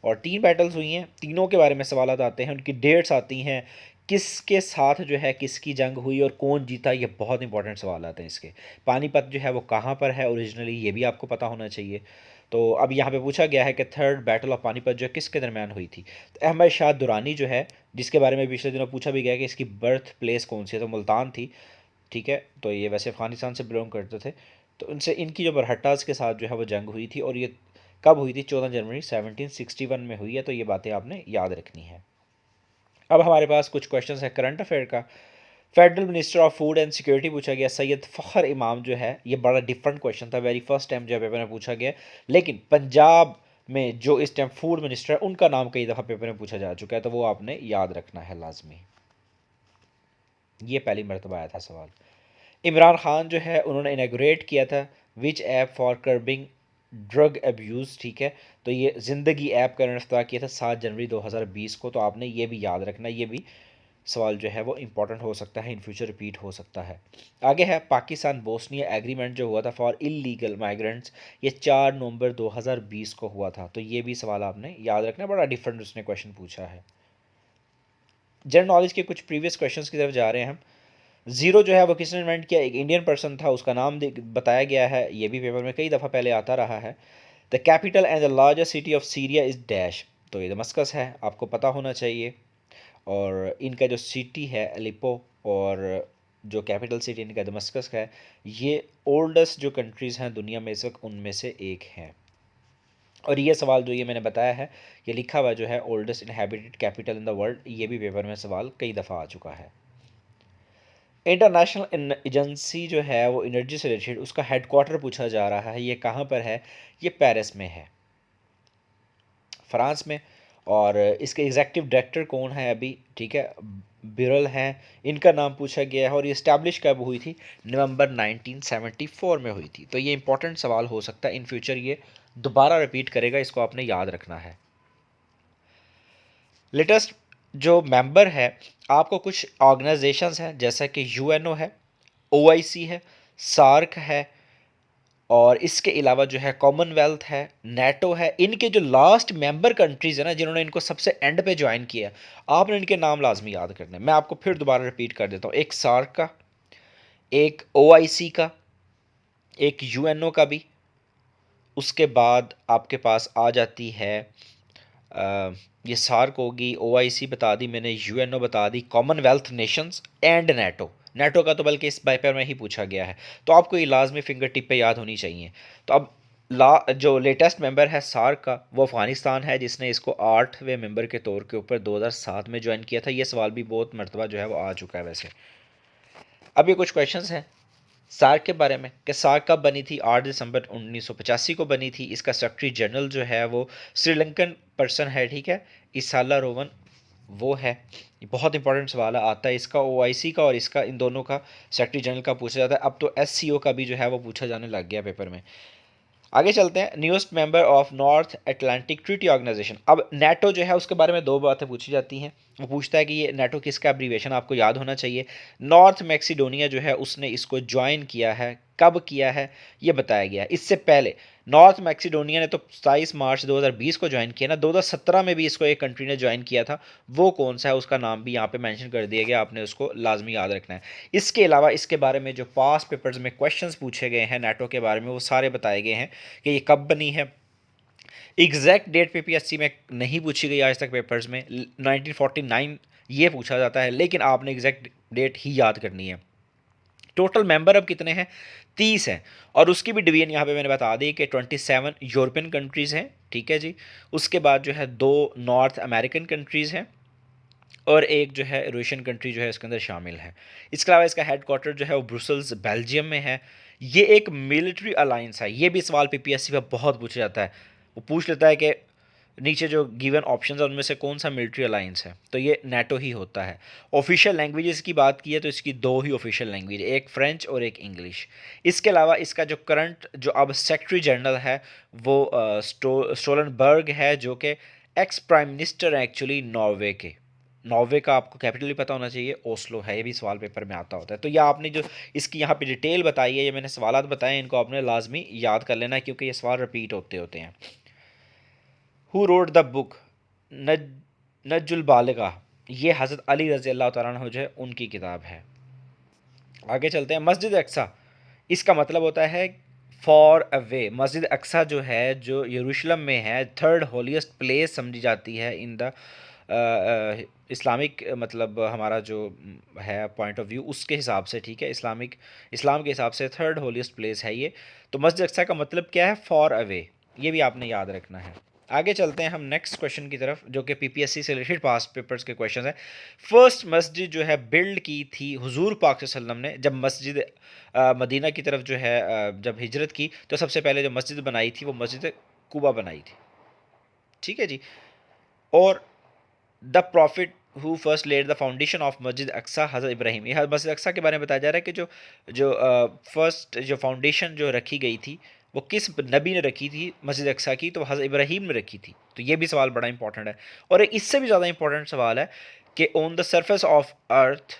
और 3 बैटल्स हुई हैं, तीनों के बारे में सवाल आते हैं, उनकी डेट्स आती हैं, किसके साथ जो है किसकी जंग हुई और कौन जीता, ये बहुत इंपॉर्टेंट सवाल आते हैं इसके। पानीपत जो है वो कहाँ पर है ओरिजिनली, ये भी आपको पता होना चाहिए। तो अब यहाँ पे पूछा गया है कि थर्ड बैटल ऑफ पानीपत जो है किसके दरमियान हुई थी। तो अहमद शाह दुरानी जो है, जिसके बारे में पिछले दिनों पूछा भी गया कि इसकी बर्थ प्लेस कौन सी है, तो मुल्तान थी, ठीक है। तो ये वैसे अफ़गानिस्तान से बिलोंग करते थे, तो उनसे इनकी जो बरहट्टाज के साथ जो है वो जंग हुई थी, और ये कब हुई थी, 14 जनवरी 1761 में हुई है। तो ये बातें आपने याद रखनी है। अब हमारे पास कुछ क्वेश्चंस है करंट अफेयर का। Federal minister of food and security पूछा गया, सैयद फ़खर इमाम जो है, ये बड़ा डिफरेंट क्वेश्चन था, वेरी फर्स्ट टाइम जो पेपर में पूछा गया। लेकिन पंजाब में जो इस टाइम फूड मिनिस्टर है उनका नाम कई दफ़ा पेपर में पूछा जा चुका है, तो वो आपने याद रखना है लाजमी। ये पहली मरतबा आया था सवाल। इमरान खान जो है उन्होंने इनाग्रेट किया था विच app for curbing drug abuse, ठीक है। तो ये ज़िंदगी ऐप का इफ्तिताह किया था 7 जनवरी 2020 को। तो आपने ये भी याद रखना, ये भी सवाल जो है वो इंपॉर्टेंट हो सकता है, इन फ्यूचर रिपीट हो सकता है। आगे है पाकिस्तान बोस्निया एग्रीमेंट जो हुआ था फॉर इलीगल माइग्रेंट्स, ये 4 नवंबर 2020 को हुआ था। तो ये भी सवाल आपने याद रखना, बड़ा डिफरेंट उसने क्वेश्चन पूछा है। जनरल नॉलेज के कुछ प्रीवियस क्वेश्चंस की तरफ जा रहे हैं हम। ज़ीरो जो है वो किसने इन्वेंट किया, एक इंडियन पर्सन था, उसका नाम बताया गया है, ये भी पेपर में कई दफ़ा पहले आता रहा है। The capital and the largest city of Syria is dash, तो ये दमस्कस है, आपको पता होना चाहिए। और इनका जो सिटी है अलिप्पो, और जो कैपिटल सिटी इनका दमस्कस है, ये ओल्डेस्ट जो कंट्रीज़ हैं दुनिया में इस वक्त उनमें से एक है। और ये सवाल जो ये मैंने बताया है, ये लिखा हुआ जो है oldest inhabited capital in the world, ये भी पेपर में सवाल कई दफ़ा आ चुका है। इंटरनेशनल एजेंसी जो है वो एनर्जी से रिलेटेड, उसका हेडक्वार्टर पूछा जा रहा है, ये कहाँ पर है? ये पेरिस में है, फ्रांस में। और इसके एग्जेक्टिव डायरेक्टर कौन है अभी, ठीक है, बिरल हैं, इनका नाम पूछा गया है। और ये इस्टेब्लिश कब हुई थी? नवंबर 1974 में हुई थी। तो ये इंपॉर्टेंट सवाल हो सकता है इन फ्यूचर, ये दोबारा रिपीट करेगा, इसको आपने याद रखना है। लेटेस्ट जो मेंबर है, आपको कुछ ऑर्गेनाइजेशंस हैं जैसा कि यूएनओ है, ओआईसी है, सार्क है, और इसके अलावा जो है कॉमनवेल्थ है, नेटो है। इनके जो लास्ट मेंबर कंट्रीज़ है ना, जिन्होंने इनको सबसे एंड पे ज्वाइन किया, आपने इनके नाम लाजमी याद करने हैं। मैं आपको फिर दोबारा रिपीट कर देता हूँ, एक सार्क का, एक ओआईसी का, एक यूएनओ का भी, उसके बाद आपके पास आ जाती है ये सार्क होगी, ओआईसी बता दी मैंने, यूएनओ बता दी, Commonwealth nations and NATO. NATO का तो बल्कि इस पेपर में ही पूछा गया है, तो आपको ये लाजमी फिंगर टिप पे याद होनी चाहिए। तो अब जो लेटेस्ट मेंबर है सार्क का, वो अफ़गानिस्तान है, जिसने इसको 8वें मेंबर के तौर के ऊपर 2007 में ज्वाइन किया था। ये सवाल भी बहुत मरतबा जो है वो आ चुका है वैसे। अब ये कुछ क्वेश्चंस हैं सार्क के बारे में, कि सार्क कब बनी थी? 8 दिसंबर 1985 को बनी थी। इसका सेक्रेटरी जनरल जो है वो श्रीलंकन पर्सन है, ठीक है, इसाला रोवन वो है। ये बहुत इंपॉर्टेंट सवाल आता है इसका, ओआईसी का और इसका, इन दोनों का सेक्रेटरी जनरल का पूछा जाता है। अब तो एससीओ का भी जो है वो पूछा जाने लग गया पेपर में। आगे चलते हैं, newest member of North Atlantic Treaty Organization. अब नेटो जो है उसके बारे में दो बातें पूछी जाती हैं। वो पूछता है कि ये नेटो किसका एब्रीवेशन, आपको याद होना चाहिए। नॉर्थ मैक्सिडोनिया जो है उसने इसको ज्वाइन किया है, कब किया है ये बताया गया है। इससे पहले नॉर्थ मैक्सिडोनिया ने तो 27 मार्च 2020 को ज्वाइन किया ना, 2017 में भी इसको एक कंट्री ने ज्वाइन किया था, वो कौन सा है उसका नाम भी यहाँ पे मेंशन कर दिया गया, आपने उसको लाजमी याद रखना है। इसके अलावा इसके बारे में जो पास पेपर्स में क्वेश्चंस पूछे गए हैं नेटो के बारे में, वो सारे बताए गए हैं कि ये कब बनी है। एग्जैक्ट डेट पीपीएससी में नहीं पूछी गई आज तक पेपर्स में, 1949 ये पूछा जाता है, लेकिन आपने एग्जैक्ट डेट ही याद करनी है। टोटल मेंबर अब कितने हैं? 30 हैं। और उसकी भी डिवीजन यहाँ पे मैंने बता दी कि 27 यूरोपियन कंट्रीज़ हैं, ठीक है जी। उसके बाद जो है 2 नॉर्थ अमेरिकन कंट्रीज़ हैं, और एक जो है यूरोशियन कंट्री जो है इसके अंदर शामिल है। इसके अलावा इसका हेडक्वार्टर जो है वो ब्रुसल्स बेल्जियम में है। ये एक मिलिट्री अलायंस है। ये भी सवाल पीपीएससी में बहुत पूछा जाता है, वो पूछ लेता है कि नीचे जो गिवन ऑप्शंस है उनमें से कौन सा मिलिट्री अलायंस है, तो ये नेटो ही होता है। ऑफिशियल लैंग्वेजेस की बात की है तो इसकी दो ही ऑफिशियल लैंग्वेज, एक फ्रेंच और एक इंग्लिश। इसके अलावा इसका जो करंट जो अब सेक्रेटरी जनरल है वो स्टोलनबर्ग है, जो कि एक्स प्राइम मिनिस्टर है एक्चुअली नॉर्वे के। नॉर्वे का आपको कैपिटल भी पता होना चाहिए, ओस्लो है, ये भी सवाल पेपर में आता होता है। तो ये आपने जो इसकी यहाँ पे डिटेल बताई है, ये मैंने सवालात बताए हैं, इनको आपने लाजमी याद कर लेना है क्योंकि ये सवाल रिपीट होते होते हैं। हु रोड द बुक नजुल बालिगा, ये हज़रत अली रज़ी अल्लाह तआला अन्हु जो है उनकी किताब है। आगे चलते हैं, मस्जिद अक्सा, इसका मतलब होता है फॉर अवे। मस्जिद अक्सा जो है जो यरूशलेम में है, थर्ड होलीस्ट प्लेस समझी जाती है इन द इस्लामिक, मतलब हमारा जो है पॉइंट ऑफ व्यू उसके हिसाब से, ठीक है, इस्लाम के हिसाब से थर्ड होलीस्ट प्लेस है ये। तो मस्जिद अक्सा का मतलब क्या है? फॉर अवे, ये भी आपने याद रखना है। आगे चलते हैं हम नेक्स्ट क्वेश्चन की तरफ, जो कि पीपीएससी से रिलेटेड पास्ट पेपर्स के क्वेश्चन हैं। फर्स्ट मस्जिद जो है बिल्ड की थी हुजूर पाक सल्लल्लाहु अलैहि वसल्लम ने, जब मस्जिद मदीना की तरफ जो है जब हिजरत की, तो सबसे पहले जो मस्जिद बनाई थी वो मस्जिद कुबा बनाई थी, ठीक है जी। और the prophet who first led the foundation of Masjid Aqsa हज़रत इब्राहिम। यह मस्जिद अक्सा के बारे में बताया जा रहा है कि जो जो फर्स्ट जो फाउंडेशन जो रखी गई थी वो किस नबी ने रखी थी मस्जिद अक्सा की, तो हज़रत इब्राहिम ने रखी थी। तो ये भी सवाल बड़ा इंपॉर्टेंट है। और एक इससे भी ज़्यादा इंपॉर्टेंट सवाल है कि on the surface of earth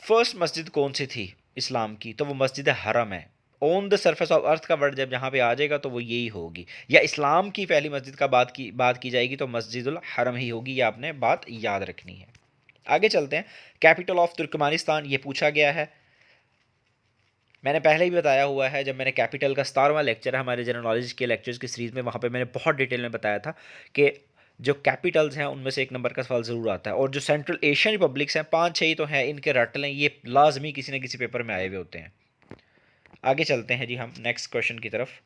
first मस्जिद कौन सी थी इस्लाम की, तो वो मस्जिद हरम है। On the surface of earth का वर्ड जब यहाँ पे आ जाएगा तो वो यही होगी, या इस्लाम की पहली मस्जिद का बात की जाएगी तो मस्जिदुल हरम ही होगी। ये आपने बात याद रखनी है। आगे चलते हैं, कैपिटल ऑफ तुर्कमानिस्तान, ये पूछा गया है। मैंने पहले ही बताया हुआ है, जब मैंने कैपिटल का 17वां लेक्चर है हमारे जनरल नॉलेज के लेक्चर्स की सीरीज़ में, वहाँ पे मैंने बहुत डिटेल में बताया था कि जो कैपिटल्स हैं उनमें से एक नंबर का सवाल ज़रूर आता है। और जो सेंट्रल एशियन रिपब्लिक्स हैं 5-6 ही तो हैं, इनके रट लें, ये लाजमी किसी न किसी पेपर में आए हुए होते हैं। आगे चलते हैं जी हम नेक्स्ट क्वेश्चन की तरफ।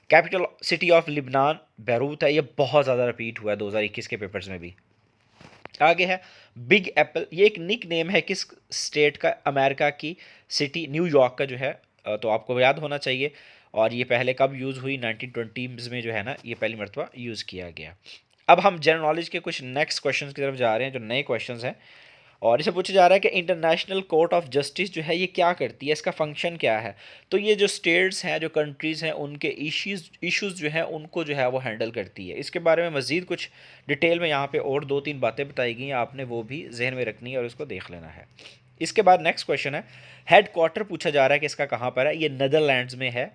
Capital city of Lebanon Beirut है, ये बहुत ज़्यादा रिपीट हुआ है 2021 के पेपर्स में भी। आगे है बिग एप्पल, ये एक निक नेम है किस स्टेट का? अमेरिका की सिटी न्यूयॉर्क का जो है, तो आपको याद होना चाहिए। और ये पहले कब यूज़ हुई? 1920s में जो है ना, ये पहली मरतबा यूज़ किया गया। अब हम जनरल नॉलेज के कुछ नेक्स्ट क्वेश्चंस की तरफ जा रहे हैं, जो नए क्वेश्चंस हैं। और इसे पूछा जा रहा है कि इंटरनेशनल कोर्ट ऑफ जस्टिस जो है ये क्या करती है, इसका फंक्शन क्या है? तो ये जो स्टेट्स हैं, जो कंट्रीज़ हैं, उनके इश्यूज़ जो हैं उनको जो है वो हैंडल करती है। इसके बारे में मज़ीद कुछ डिटेल में यहाँ पे और 2-3 बातें बताई गई हैं, आपने वो भी जहन में रखनी है और उसको देख लेना है। इसके बाद नेक्स्ट क्वेश्चन है, हेड क्वार्टर पूछा जा रहा है कि इसका कहाँ पर है? ये नीदरलैंड्स में है।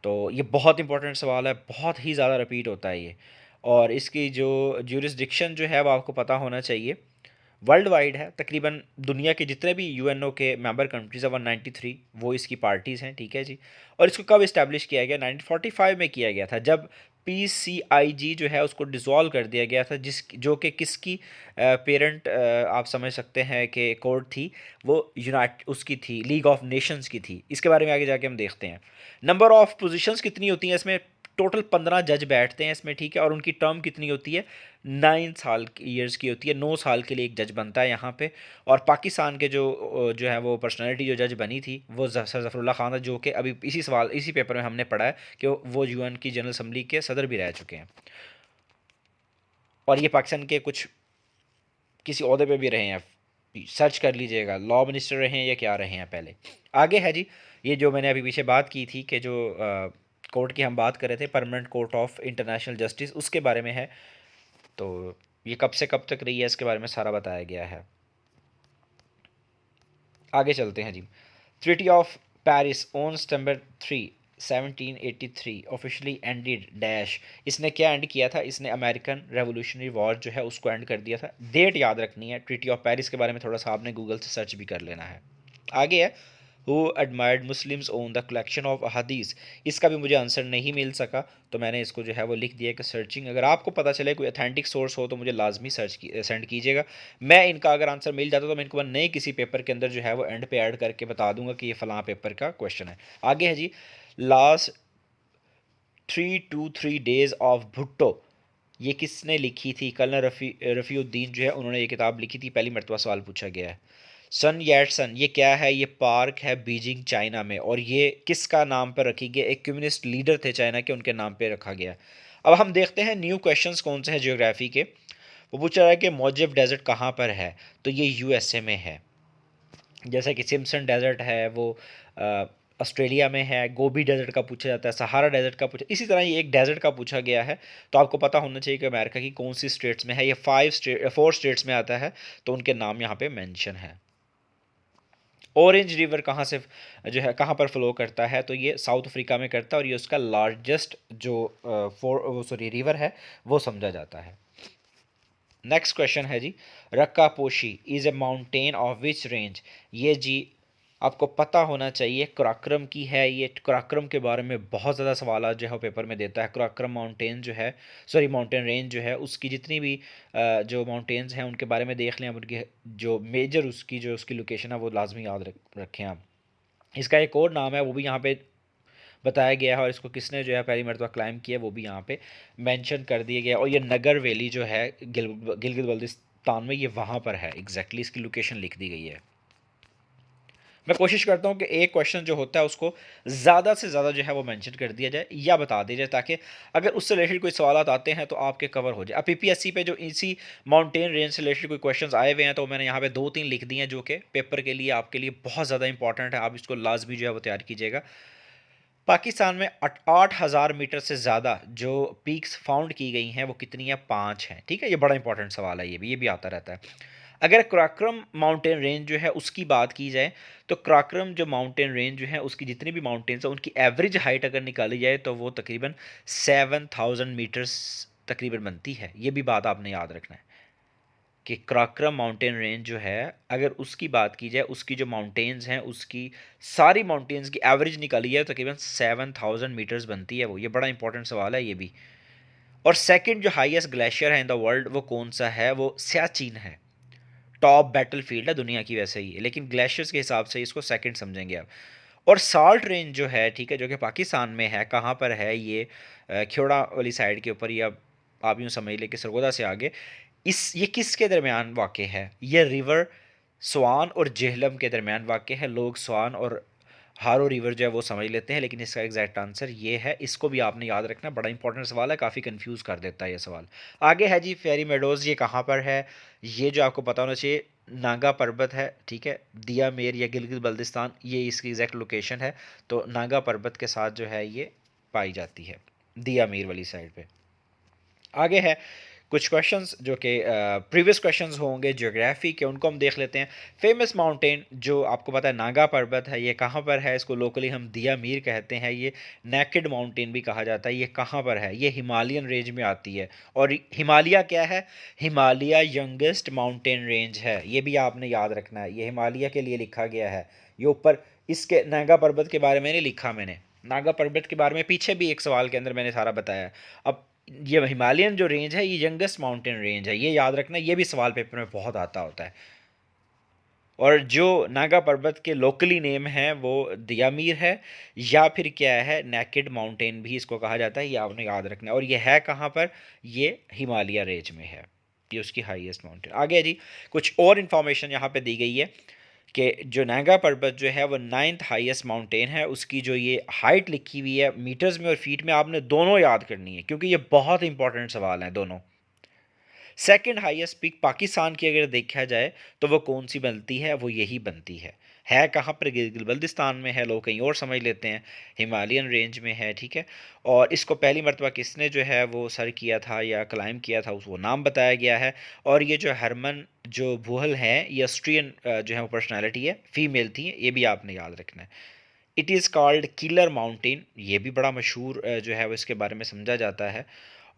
तो ये बहुत इंपॉर्टेंट सवाल है, बहुत ही ज़्यादा रिपीट होता है ये। और इसकी जो ज्यूरिसडिक्शन जो है वो आपको पता होना चाहिए। वर्ल्ड वाइड है, तकरीबन दुनिया के जितने भी यूएनओ के मेंबर कंट्रीज़ हैं 193 वो इसकी पार्टीज़ हैं, ठीक है जी। और इसको कब इस्टेब्लिश किया गया? 1945 में किया गया था, जब पीसीआईजी जो है उसको डिसॉल्व कर दिया गया था, जिस जो कि किसकी पेरेंट आप समझ सकते हैं कि कोर्ट थी, वो यूनाइट उसकी थी, लीग ऑफ नेशंस की थी। इसके बारे में आगे जाके हम देखते हैं। नंबर ऑफ़ पोजीशंस कितनी होती हैं इसमें? टोटल 15 जज बैठते हैं इसमें, ठीक है। और उनकी टर्म कितनी होती है? 9 साल ईयर्स की होती है, 9 साल के लिए एक जज बनता है यहाँ पे। और पाकिस्तान के जो है वो पर्सनैलिटी जो जज बनी थी वो सर ज़फ़रुल्लाह खान था, जो कि अभी इसी पेपर में हमने पढ़ा है कि वो यूएन की जनरल असम्बली के सदर भी रह चुके हैं। और ये पाकिस्तान के कुछ किसी ओहदे पे भी रहे हैं, सर्च कर लीजिएगा, लॉ मिनिस्टर रहे हैं या क्या रहे हैं पहले। आगे है जी, ये जो मैंने अभी पीछे बात की थी कि जो कोर्ट की हम बात कर रहे थे, permanent court of international justice, उसके बारे में है। तो ये कब से कब तक रही है इसके बारे में सारा बताया गया है। आगे चलते हैं जी। ट्रीटी ऑफ पेरिस ऑन सितंबर 3 1783 ऑफिशियली एंडेड डैश, इसने क्या एंड किया था? इसने अमेरिकन रेवोल्यूशनरी वॉर जो है उसको एंड कर दिया था। डेट याद रखनी है। ट्रीटी ऑफ पेरिस के बारे में थोड़ा सा आपने गूगल से सर्च भी कर लेना है। आगे है who admired Muslims own the collection of अहादीस, इसका भी मुझे आंसर नहीं मिल सका, तो मैंने इसको जो है वो लिख दिया कि सर्चिंग। अगर आपको पता चले कोई अथेंटिक सोर्स हो तो मुझे लाजमी सेंड कीजिएगा। मैं इनका अगर आंसर मिल जाता तो मैं इनको नए किसी पेपर के अंदर जो है वो एंड पे ऐड करके बता दूंगा कि ये फ़लाँ पेपर का क्वेश्चन है। आगे है जी, last 3 to 3 days of Bhutto, ये किसने लिखी थी? कलना रफ़ीउद्दीन जो है उन्होंने ये किताब लिखी थी, पहली मरतबा सवाल पूछा गया है। सन याट सन, ये क्या है? ये पार्क है बीजिंग चाइना में, और ये किसका नाम पर रखी गई? एक कम्युनिस्ट लीडर थे चाइना के, उनके नाम पे रखा गया। अब हम देखते हैं न्यू क्वेश्चंस कौन से हैं जियोग्राफी के। वो पूछ रहा है कि मोजेव डेजर्ट कहाँ पर है? तो ये यूएसए में है। जैसा कि सिम्सन डेजर्ट है वो ऑस्ट्रेलिया में है। गोबी डेजर्ट का पूछा जाता है, सहारा डेजर्ट का पूछा, इसी तरह ये एक डेजर्ट का पूछा गया है। तो आपको पता होना चाहिए कि अमेरिका की कौन सी स्टेट्स में है। ये 4 स्टेट्स में आता है, तो उनके नाम यहाँ पे मेंशन है। ऑरेंज रिवर कहाँ से जो है कहाँ पर फ्लो करता है? तो ये साउथ अफ्रीका में करता है, और ये उसका लार्जेस्ट जो रिवर है वो समझा जाता है। नेक्स्ट क्वेश्चन है जी, Rakaposhi is a mountain of which range? ये जी आपको पता होना चाहिए, कराक्रम की है ये। कराक्रम के बारे में बहुत ज़्यादा सवाल जो है पेपर में देता है। कराक्रम माउंटेन जो है, माउंटेन रेंज जो है, उसकी जितनी भी जो माउंटेन्स हैं उनके बारे में देख लें आप, उनकी जो मेजर उसकी लोकेशन है वो लाजमी याद रखें आप। इसका एक और नाम है वो भी यहाँ पे बताया गया है, और इसको किसने जो है पहली मरतबा क्लाइम किया वो भी यहाँ पे मेंशन कर दिया गया। और ये नगर वैली जो है गिलगित बल्तिस्तान में, ये वहाँ पर है एग्जैक्टली, इसकी लोकेशन लिख दी गई है। मैं कोशिश करता हूँ कि एक क्वेश्चन जो होता है उसको ज़्यादा से ज़्यादा जो है वो मेंशन कर दिया जाए या बता दिया जाए, ताकि अगर उससे रिलेटेड कोई सवाल आते हैं तो आपके कवर हो जाए। अब पीपीएससी पे जो इसी माउंटेन रेंज से रिलेटेड कोई क्वेश्चंस आए हुए हैं, तो मैंने यहाँ पे 2-3 लिख दिए हैं जो कि पेपर के लिए आपके लिए बहुत ज़्यादा इंपॉर्टेंट है। आप इसको लाजमी जो है वो तैयार कीजिएगा। पाकिस्तान में 8,000 मीटर से ज़्यादा जो पीक्स फाउंड की गई हैं वो कितनी है? 5 हैं, ठीक है। ये बड़ा इंपॉर्टेंट सवाल है, ये भी आता रहता है। अगर कराक्रम माउंटेन रेंज जो है उसकी बात की जाए, तो कराक्रम जो माउंटेन रेंज जो है उसकी जितनी भी माउंटेन्स हैं उनकी एवरेज हाइट अगर निकाली जाए तो वो तकरीबन 7,000 मीटर्स तकरीबन बनती है। ये भी बात आपने याद रखना है कि कराक्रम माउंटेन रेंज जो है, अगर उसकी बात की जाए, उसकी जो माउंटेन्स हैं उसकी सारी माउंटेन्स की एवरेज निकाली जाए तो तकरीबन 7,000 मीटर्स बनती है वो। ये बड़ा इंपॉर्टेंट सवाल है ये भी। और सेकंड जो हाईएस्ट ग्लेशियर है इन द वर्ल्ड वो कौन सा है, वो सियाचिन है। टॉप बैटलफील्ड है दुनिया की वैसे ही, लेकिन ग्लेशियर्स के हिसाब से इसको सेकंड समझेंगे आप। और साल्ट रेंज जो है, ठीक है, जो कि पाकिस्तान में है, कहाँ पर है ये, ख्योड़ा वाली साइड के ऊपर, या आप यूँ समझ लें कि सरगोदा से आगे। ये किसके दरमियान वाक़ है, ये रिवर स्वान और जेहलम के दरमियान वाक़ है। लोग स्वान और हारो रिवर जो है वो समझ लेते हैं, लेकिन इसका एग्जैक्ट आंसर ये है। इसको भी आपने याद रखना, बड़ा इंपॉर्टेंट सवाल है, काफ़ी कंफ्यूज कर देता है ये सवाल। आगे है जी फेरी मेडोज़, ये कहाँ पर है, ये जो आपको पता होना चाहिए, नागा पर्वत है, ठीक है, दिया मेर या गिलगित बल्तिस्तान, ये इसकी एग्जैक्ट लोकेशन है। तो नागा पर्वत के साथ जो है ये पाई जाती है, दिया मीर वाली साइड पे। आगे है कुछ क्वेश्चंस जो कि प्रीवियस क्वेश्चंस होंगे ज्योग्राफी के, उनको हम देख लेते हैं। फेमस माउंटेन जो आपको पता है नागा पर्वत है, ये कहाँ पर है, इसको लोकली हम दिया मीर कहते हैं। ये नेकेड माउंटेन भी कहा जाता है। ये कहाँ पर है, ये हिमालयन रेंज में आती है। और हिमालय क्या है, हिमालय यंगेस्ट माउंटेन रेंज है, ये भी आपने याद रखना है। ये हिमालय के लिए लिखा गया है, ये ऊपर इसके नागा पर्वत के बारे में नहीं लिखा मैंने, नागा पर्वत के बारे में पीछे भी एक सवाल के अंदर मैंने सारा बताया। अब ये हिमालयन जो रेंज है ये यंगेस्ट माउंटेन रेंज है, ये याद रखना, ये भी सवाल पेपर में बहुत आता होता है। और जो नागा पर्वत के लोकली नेम है वो दियामीर है, या फिर क्या है, नेकेड माउंटेन भी इसको कहा जाता है, ये आपने याद रखना है। और ये है कहाँ पर, ये हिमालय रेंज में है, ये उसकी हाईएस्ट माउंटेन। आगे जी कुछ और इन्फॉर्मेशन यहाँ पे दी गई है कि जो नागा पर्वत जो है वो 9th हाईएस्ट माउंटेन है। उसकी जो ये हाइट लिखी हुई है मीटर्स में और फीट में, आपने दोनों याद करनी है क्योंकि ये बहुत इंपॉर्टेंट सवाल हैं दोनों। सेकंड हाईएस्ट पीक पाकिस्तान की अगर देखा जाए तो वो कौन सी बनती है, वो यही बनती है कहाँ पर, गिलगित बल्तिस्तान में है, लोग कहीं और समझ लेते हैं, हिमालयन रेंज में है, ठीक है। और इसको पहली मरतबा किसने जो है वो सर किया था या क्लाइम किया था, उसको नाम बताया गया है। और ये जो हरमन जो बुहल हैं, ये ऑस्ट्रियन जो है वो पर्सनैलिटी है, फीमेल थी, ये भी आपने याद रखना है। It is called killer mountain, ये भी बड़ा मशहूर जो है वो इसके बारे में समझा जाता है।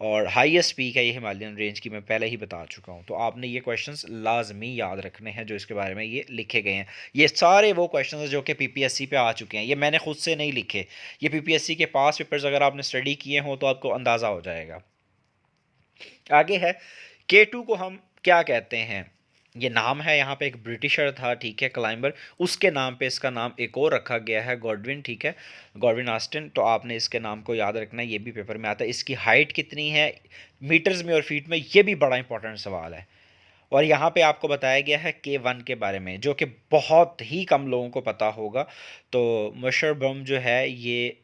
और हाईएस्ट पीक है ये हिमालयन रेंज की, मैं पहले ही बता चुका हूँ। तो आपने ये क्वेश्चंस लाजमी याद रखने हैं जो इसके बारे में ये लिखे गए हैं। ये सारे वो क्वेश्चंस जो कि पीपीएससी पे आ चुके हैं, ये मैंने खुद से नहीं लिखे, ये पीपीएससी के पास पेपर्स अगर आपने स्टडी किए हों तो आपको अंदाज़ा हो जाएगा। आगे है K2 को हम क्या कहते हैं, ये नाम है, यहाँ पे एक ब्रिटिशर था, ठीक है, क्लाइंबर, उसके नाम पे इसका नाम एक और रखा गया है, गॉडविन, ठीक है, गॉडविन ऑस्टिन। तो आपने इसके नाम को याद रखना है, ये भी पेपर में आता है। इसकी हाइट कितनी है मीटर्स में और फीट में, ये भी बड़ा इंपॉर्टेंट सवाल है। और यहाँ पे आपको बताया गया है K1 के बारे में, जो कि बहुत ही कम लोगों को पता होगा। तो मशरबम जो है ये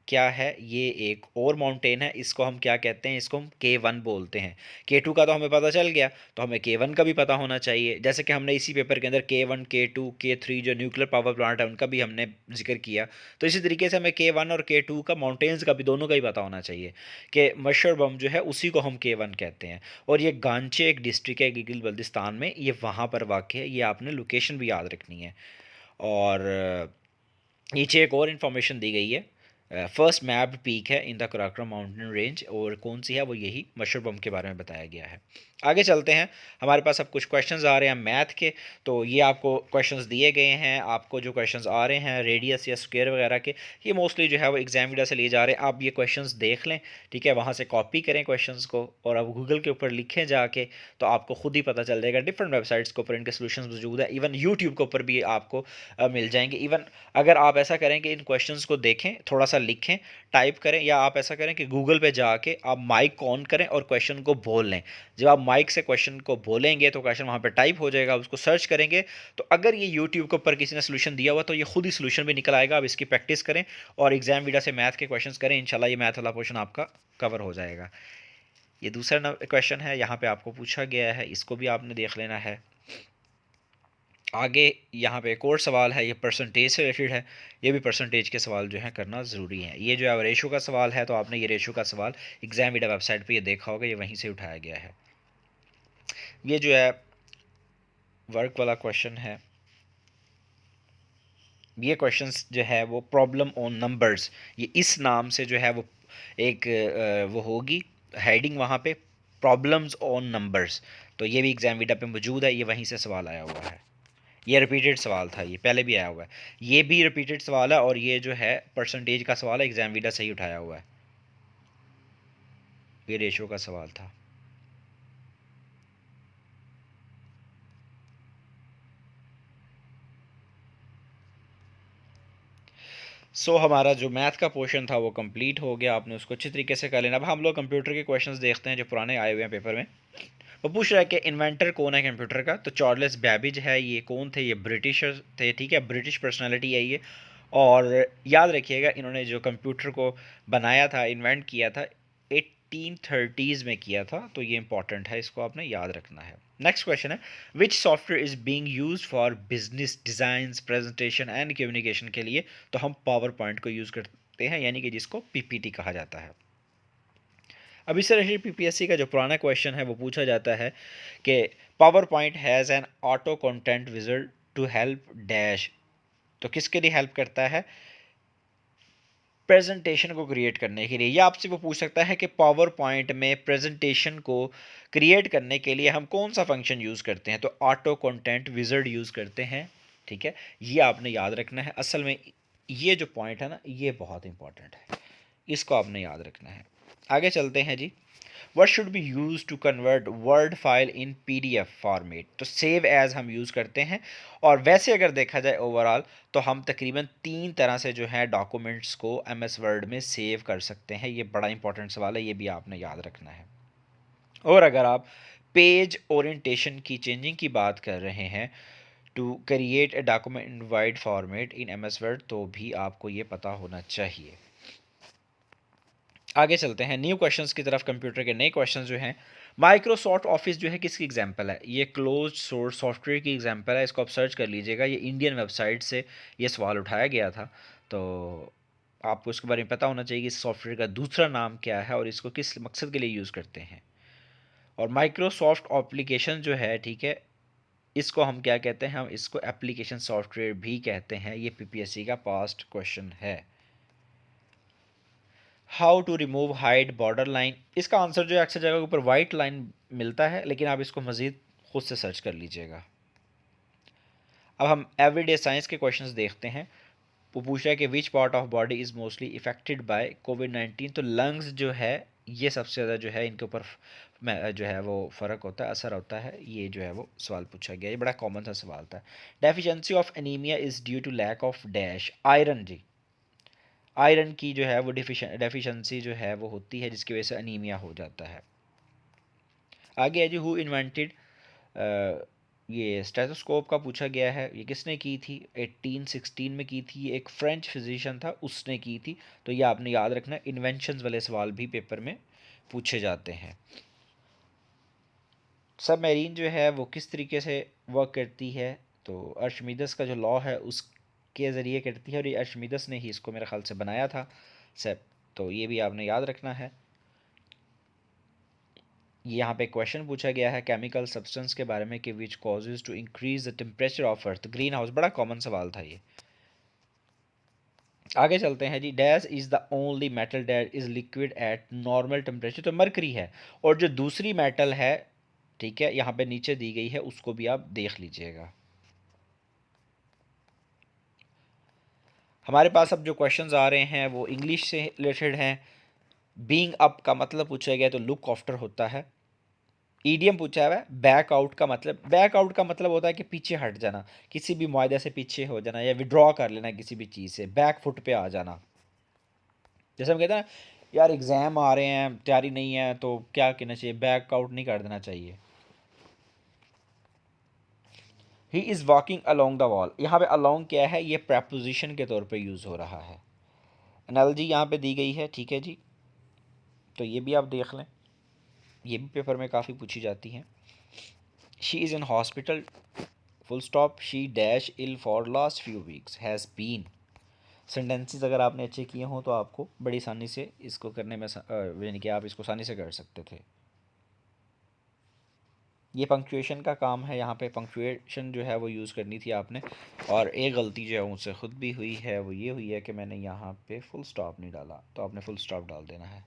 क्या है, ये एक और माउंटेन है, इसको हम क्या कहते हैं, इसको हम K1 बोलते हैं। K2 का तो हमें पता चल गया, तो हमें K1 का भी पता होना चाहिए। जैसे कि हमने इसी पेपर के अंदर K1 K2 K3 जो न्यूक्लियर पावर प्लांट है उनका भी हमने जिक्र किया। तो इसी तरीके से हमें K1 और K2 का, माउंटेन्स का भी, दोनों का ही पता होना चाहिए कि मशरबम जो है उसी को हम K1 कहते हैं। और ये गांचे एक डिस्ट्रिक्ट है गिलगित बल्तिस्तान में, ये वहाँ पर वाक़ है, ये आपने लोकेशन भी याद रखनी है। और नीचे एक और इन्फॉर्मेशन दी गई है, फर्स्ट मैप्ड पीक है in the Karakoram mountain range, और कौन सी है, वो यही मशरबम के बारे में बताया गया है। आगे चलते हैं, हमारे पास अब कुछ क्वेश्चंस आ रहे हैं मैथ के। तो ये आपको क्वेश्चंस दिए गए हैं, आपको जो क्वेश्चंस आ रहे हैं रेडियस या स्क्वायर वगैरह के, ये मोस्टली जो है वो एग्जाम वीडियो से लिए जा रहे हैं। आप ये क्वेश्चंस देख लें, ठीक है, वहाँ से कॉपी करें क्वेश्चंस को, और अब गूगल के ऊपर लिखें जाके, तो आपको खुद ही पता चल जाएगा। डिफरेंट वेबसाइट्स के ऊपर इनके सोल्यूशन मौजूद है, इवन यूट्यूब के ऊपर भी आपको मिल जाएंगे। इवन अगर आप ऐसा करें कि इन क्वेश्चंस को देखें, थोड़ा सा लिखें, टाइप करें, या आप ऐसा करें कि गूगल पे जाके आप माइक को ऑन करें और क्वेश्चन को बोल लें। जब आप माइक से क्वेश्चन को बोलेंगे तो क्वेश्चन वहाँ पे टाइप हो जाएगा, उसको सर्च करेंगे, तो अगर ये यूट्यूब के ऊपर किसी ने सोल्यूशन दिया हुआ तो ये खुद ही सोल्यूशन भी निकल आएगा। आप इसकी प्रैक्टिस करें और एग्जाम वीडियो से मैथ के क्वेश्चन करें, इंशाल्लाह ये मैथ वाला पोर्शन आपका कवर हो जाएगा। ये दूसरा क्वेश्चन है, यहाँ पे आपको पूछा गया है, इसको भी आपने देख लेना है। आगे यहाँ पे एक और सवाल है, ये परसेंटेज से रिलेटेड है, ये भी परसेंटेज के सवाल जो है करना ज़रूरी है। ये जो है रेशो का सवाल है, तो आपने ये रेशो का सवाल एग्जाम वीडियो वेबसाइट पे ये देखा होगा, ये वहीं से उठाया गया है। ये जो है वर्क वाला क्वेश्चन है, ये क्वेश्चंस जो है वो प्रॉब्लम ऑन नंबर्स, ये इस नाम से जो है वो एक वो होगी हेडिंग वहाँ पे, प्रॉब्लम्स ऑन नंबर्स। तो ये भी एग्जाम वीडियो पे मौजूद है, ये वहीं से सवाल आया हुआ है। ये रिपीटेड सवाल था, ये पहले भी आया हुआ है, ये भी रिपीटेड सवाल है, और ये जो है परसेंटेज का सवाल है, एग्जाम वीडियो से ही उठाया हुआ है। ये रेशो का सवाल था। हमारा जो मैथ का पोर्शन था वो कंप्लीट हो गया, आपने उसको अच्छी तरीके से कर लेना। अब हम लोग कंप्यूटर के क्वेश्चंस देखते हैं जो पुराने आए हुए हैं पेपर में। वो पूछ रहा है कि इन्वेंटर कौन है कंप्यूटर का, तो चार्ल्स बैबेज है। ये कौन थे? ये ब्रिटिशर थे, ठीक है, ब्रिटिश पर्सनालिटी है ये। और याद रखिएगा इन्होंने जो कंप्यूटर को बनाया था, इन्वेंट किया था, 1830s में किया था, तो ये इंपॉर्टेंट है, इसको आपने याद रखना है। नेक्स्ट क्वेश्चन है, विच software is being used for business design presentation and communication के लिए? तो हम पावर पॉइंट को यूज़ करते हैं, यानी कि जिसको पीपीटी कहा जाता है। अब इस तरह से पीपीएससी का जो पुराना क्वेश्चन है वो पूछा जाता है कि PowerPoint has an auto content wizard to help dash. तो किसके लिए हेल्प करता है? प्रेजेंटेशन को क्रिएट करने के लिए। या आपसे वो पूछ सकता है कि पावर पॉइंट में प्रेजेंटेशन को क्रिएट करने के लिए हम कौन सा फंक्शन यूज़ करते हैं? तो ऑटो कंटेंट विजर्ड यूज़ करते हैं, ठीक है। ये आपने याद रखना है। असल में ये जो पॉइंट है ना, ये बहुत इंपॉर्टेंट है, इसको आपने याद रखना है। आगे चलते हैं जी। What should be used to convert word file in PDF format? तो सेव एज हम यूज़ करते हैं। और वैसे अगर देखा जाए ओवरऑल तो हम तकरीबन 3 तरह से जो है डॉक्यूमेंट्स को MS वर्ड में सेव कर सकते हैं। ये बड़ा इंपॉर्टेंट सवाल है, ये भी आपने याद रखना है। और अगर आप पेज ओरिएंटेशन की चेंजिंग की बात कर रहे हैं to create a document in wide format in MS Word, तो भी आपको ये पता होना चाहिए। आगे चलते हैं न्यू क्वेश्चंस की तरफ। कंप्यूटर के नए क्वेश्चंस जो हैं, माइक्रोसॉफ्ट ऑफिस जो है किसकी एग्जांपल है? ये क्लोज सोर्स सॉफ्टवेयर की एग्जांपल है, इसको आप सर्च कर लीजिएगा। ये इंडियन वेबसाइट से ये सवाल उठाया गया था, तो आपको इसके बारे में पता होना चाहिए कि इस सॉफ्टवेयर का दूसरा नाम क्या है और इसको किस मकसद के लिए यूज़ करते हैं। और माइक्रोसॉफ्ट एप्लीकेशन जो है, ठीक है, इसको हम क्या कहते हैं? हम इसको एप्लीकेशन सॉफ्टवेयर भी कहते हैं। ये पीपीएससी का पास्ट क्वेश्चन है। How to remove hide border line, इसका आंसर जो है अक्सर जगह के ऊपर वाइट लाइन मिलता है, लेकिन आप इसको मज़ीद खुद से सर्च कर लीजिएगा। अब हम एवरीडे साइंस के क्वेश्चंस देखते हैं। वो पूछ रहा है कि which part of body is mostly affected by कोविड-19। तो लंग्स जो है ये सबसे ज़्यादा जो है इनके ऊपर जो है वो फ़र्क होता है, असर होता है। ये जो है वो सवाल पूछा गया, ये बड़ा कॉमन सा सवाल था। Deficiency of anaemia is due to lack of dash iron जी। आयरन की जो है वो डेफिशिएंसी जो है वो होती है, जिसकी वजह से अनीमिया हो जाता है। आगे है जी, हु इन्वेंटेड, ये स्टेथोस्कोप का पूछा गया है। ये किसने की थी? 1816 में की थी। ये एक फ्रेंच फिजिशियन था, उसने की थी। तो ये आपने याद रखना, इन्वेंशंस वाले सवाल भी पेपर में पूछे जाते हैं। सबमरीन जो है वो किस तरीके से वर्क करती है? तो अर्शमीदस का जो लॉ है उसके ज़रिए करती है, और ये अर्शमीदस ने ही इसको मेरे ख्याल से बनाया था सब। तो ये भी आपने याद रखना है। यहाँ पे क्वेश्चन पूछा गया है केमिकल सब्सटेंस के बारे में कि which causes to increase the temperature of earth, green house. बड़ा कॉमन सवाल था ये। आगे चलते हैं जी। Dash is the only metal dash is liquid at normal temperature. तो मरकरी है। और जो दूसरी मेटल है, ठीक है, यहाँ पे नीचे दी गई है, उसको भी आप देख लीजिएगा। हमारे पास अब जो क्वेश्चंस आ रहे हैं वो इंग्लिश से रिलेटेड हैं। बीइंग अप का मतलब पूछा गया तो लुक आफ्टर होता है। ईडियम पूछा हुआ है। बैक आउट का मतलब, बैक आउट का मतलब होता है कि पीछे हट जाना, किसी भी मुआहदे से पीछे हो जाना, या विड्रॉ कर लेना किसी भी चीज़ से, बैक फुट पे आ जाना। जैसे हम कहते हैं ना, यार एग्ज़ाम आ रहे हैं, तैयारी नहीं है, तो क्या कहना चाहिए? बैक आउट नहीं कर देना चाहिए। He is walking along the wall, यहाँ पे अलोंग क्या है? ये प्रपोजिशन के तौर पे यूज़ हो रहा है। एनालॉजी यहाँ पे दी गई है, ठीक है जी, तो ये भी आप देख लें, ये भी पेपर में काफ़ी पूछी जाती हैं। She is in hospital full stop, she dash ill for last few weeks, has been. Sentences अगर आपने अच्छे किए हों तो आपको बड़ी आसानी से इसको करने में यानी कि आप इसको आसानी से कर सकते थे। ये पंक्चुएशन का काम है, यहाँ पे पंक्चुएशन जो है वो यूज़ करनी थी आपने। और एक गलती जो है मुझसे ख़ुद भी हुई है, वो ये हुई है कि मैंने यहाँ पे फुल स्टॉप नहीं डाला, तो आपने फुल स्टॉप डाल देना है।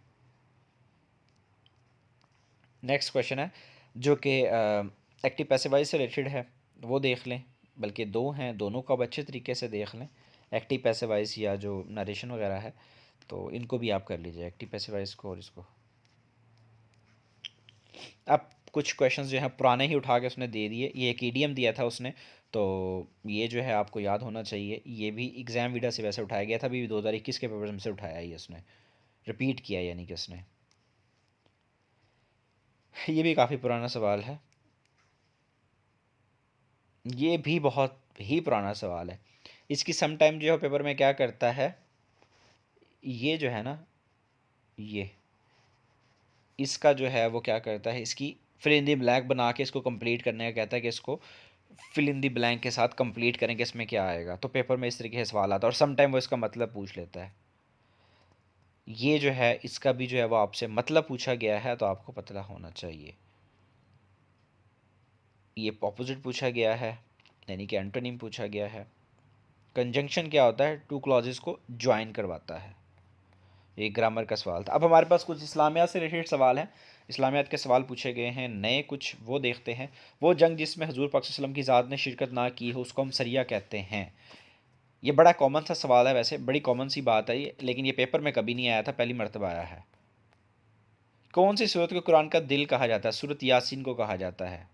नेक्स्ट क्वेश्चन है जो कि एक्टिव पैसिव वॉइस से रिलेटेड है, वो देख लें। बल्कि दो हैं, दोनों को आप अच्छे तरीके से देख लें। एक्टिव पैसिव वॉइस या जो नरेशन वगैरह है, तो इनको भी आप कर लीजिए, एक्टिव पैसिव वॉइस को और इसको। अब कुछ क्वेश्चंस जो हैं पुराने ही उठा के उसने दे दिए। ये एक ईडीएम दिया था उसने, तो ये जो है आपको याद होना चाहिए। ये भी एग्ज़ाम वीडा से वैसे उठाया गया था, अभी 2021 के पेपर में से उठाया ही उसने, रिपीट किया यानी कि उसने। ये भी काफ़ी पुराना सवाल है, ये भी बहुत ही पुराना सवाल है। इसकी सम टाइम जो है पेपर में क्या करता है, ये जो है ना, ये इसका जो है वो क्या करता है, इसकी फिल इन दी ब्लैंक बना के इसको कंप्लीट करने का कहता है कि इसको फिल इन दी ब्लैंक के साथ कंप्लीट करेंगे, इसमें क्या आएगा। तो पेपर में इस तरीके से सवाल आता है और सम टाइम वो इसका मतलब पूछ लेता है। ये जो है इसका भी जो है वो आपसे मतलब पूछा गया है, तो आपको पता होना चाहिए। ये ऑपोजिट पूछा गया है, यानी कि एंटोनिम पूछा गया है। कंजंक्शन क्या होता है, टू क्लॉजेस को ज्वाइन करवाता है। ये ग्रामर का सवाल था। अब हमारे पास कुछ इस्लामियात से रिलेटेड सवाल हैं। इस्लामियात के सवाल पूछे गए हैं नए कुछ, वो देखते हैं। वो जंग जिसमें हजूर पाक सल्लल्लाहु अलैहि वसल्लम की ज़ात ने शिरकत ना की हो उसको हम सरिया कहते हैं। ये बड़ा कॉमन सा सवाल है, वैसे बड़ी कॉमन सी बात है ये, लेकिन ये पेपर में कभी नहीं आया था, पहली मरतबा आया है। कौन सी सूरत को कुरान का दिल कहा जाता है, सूरत यासीन को कहा जाता है।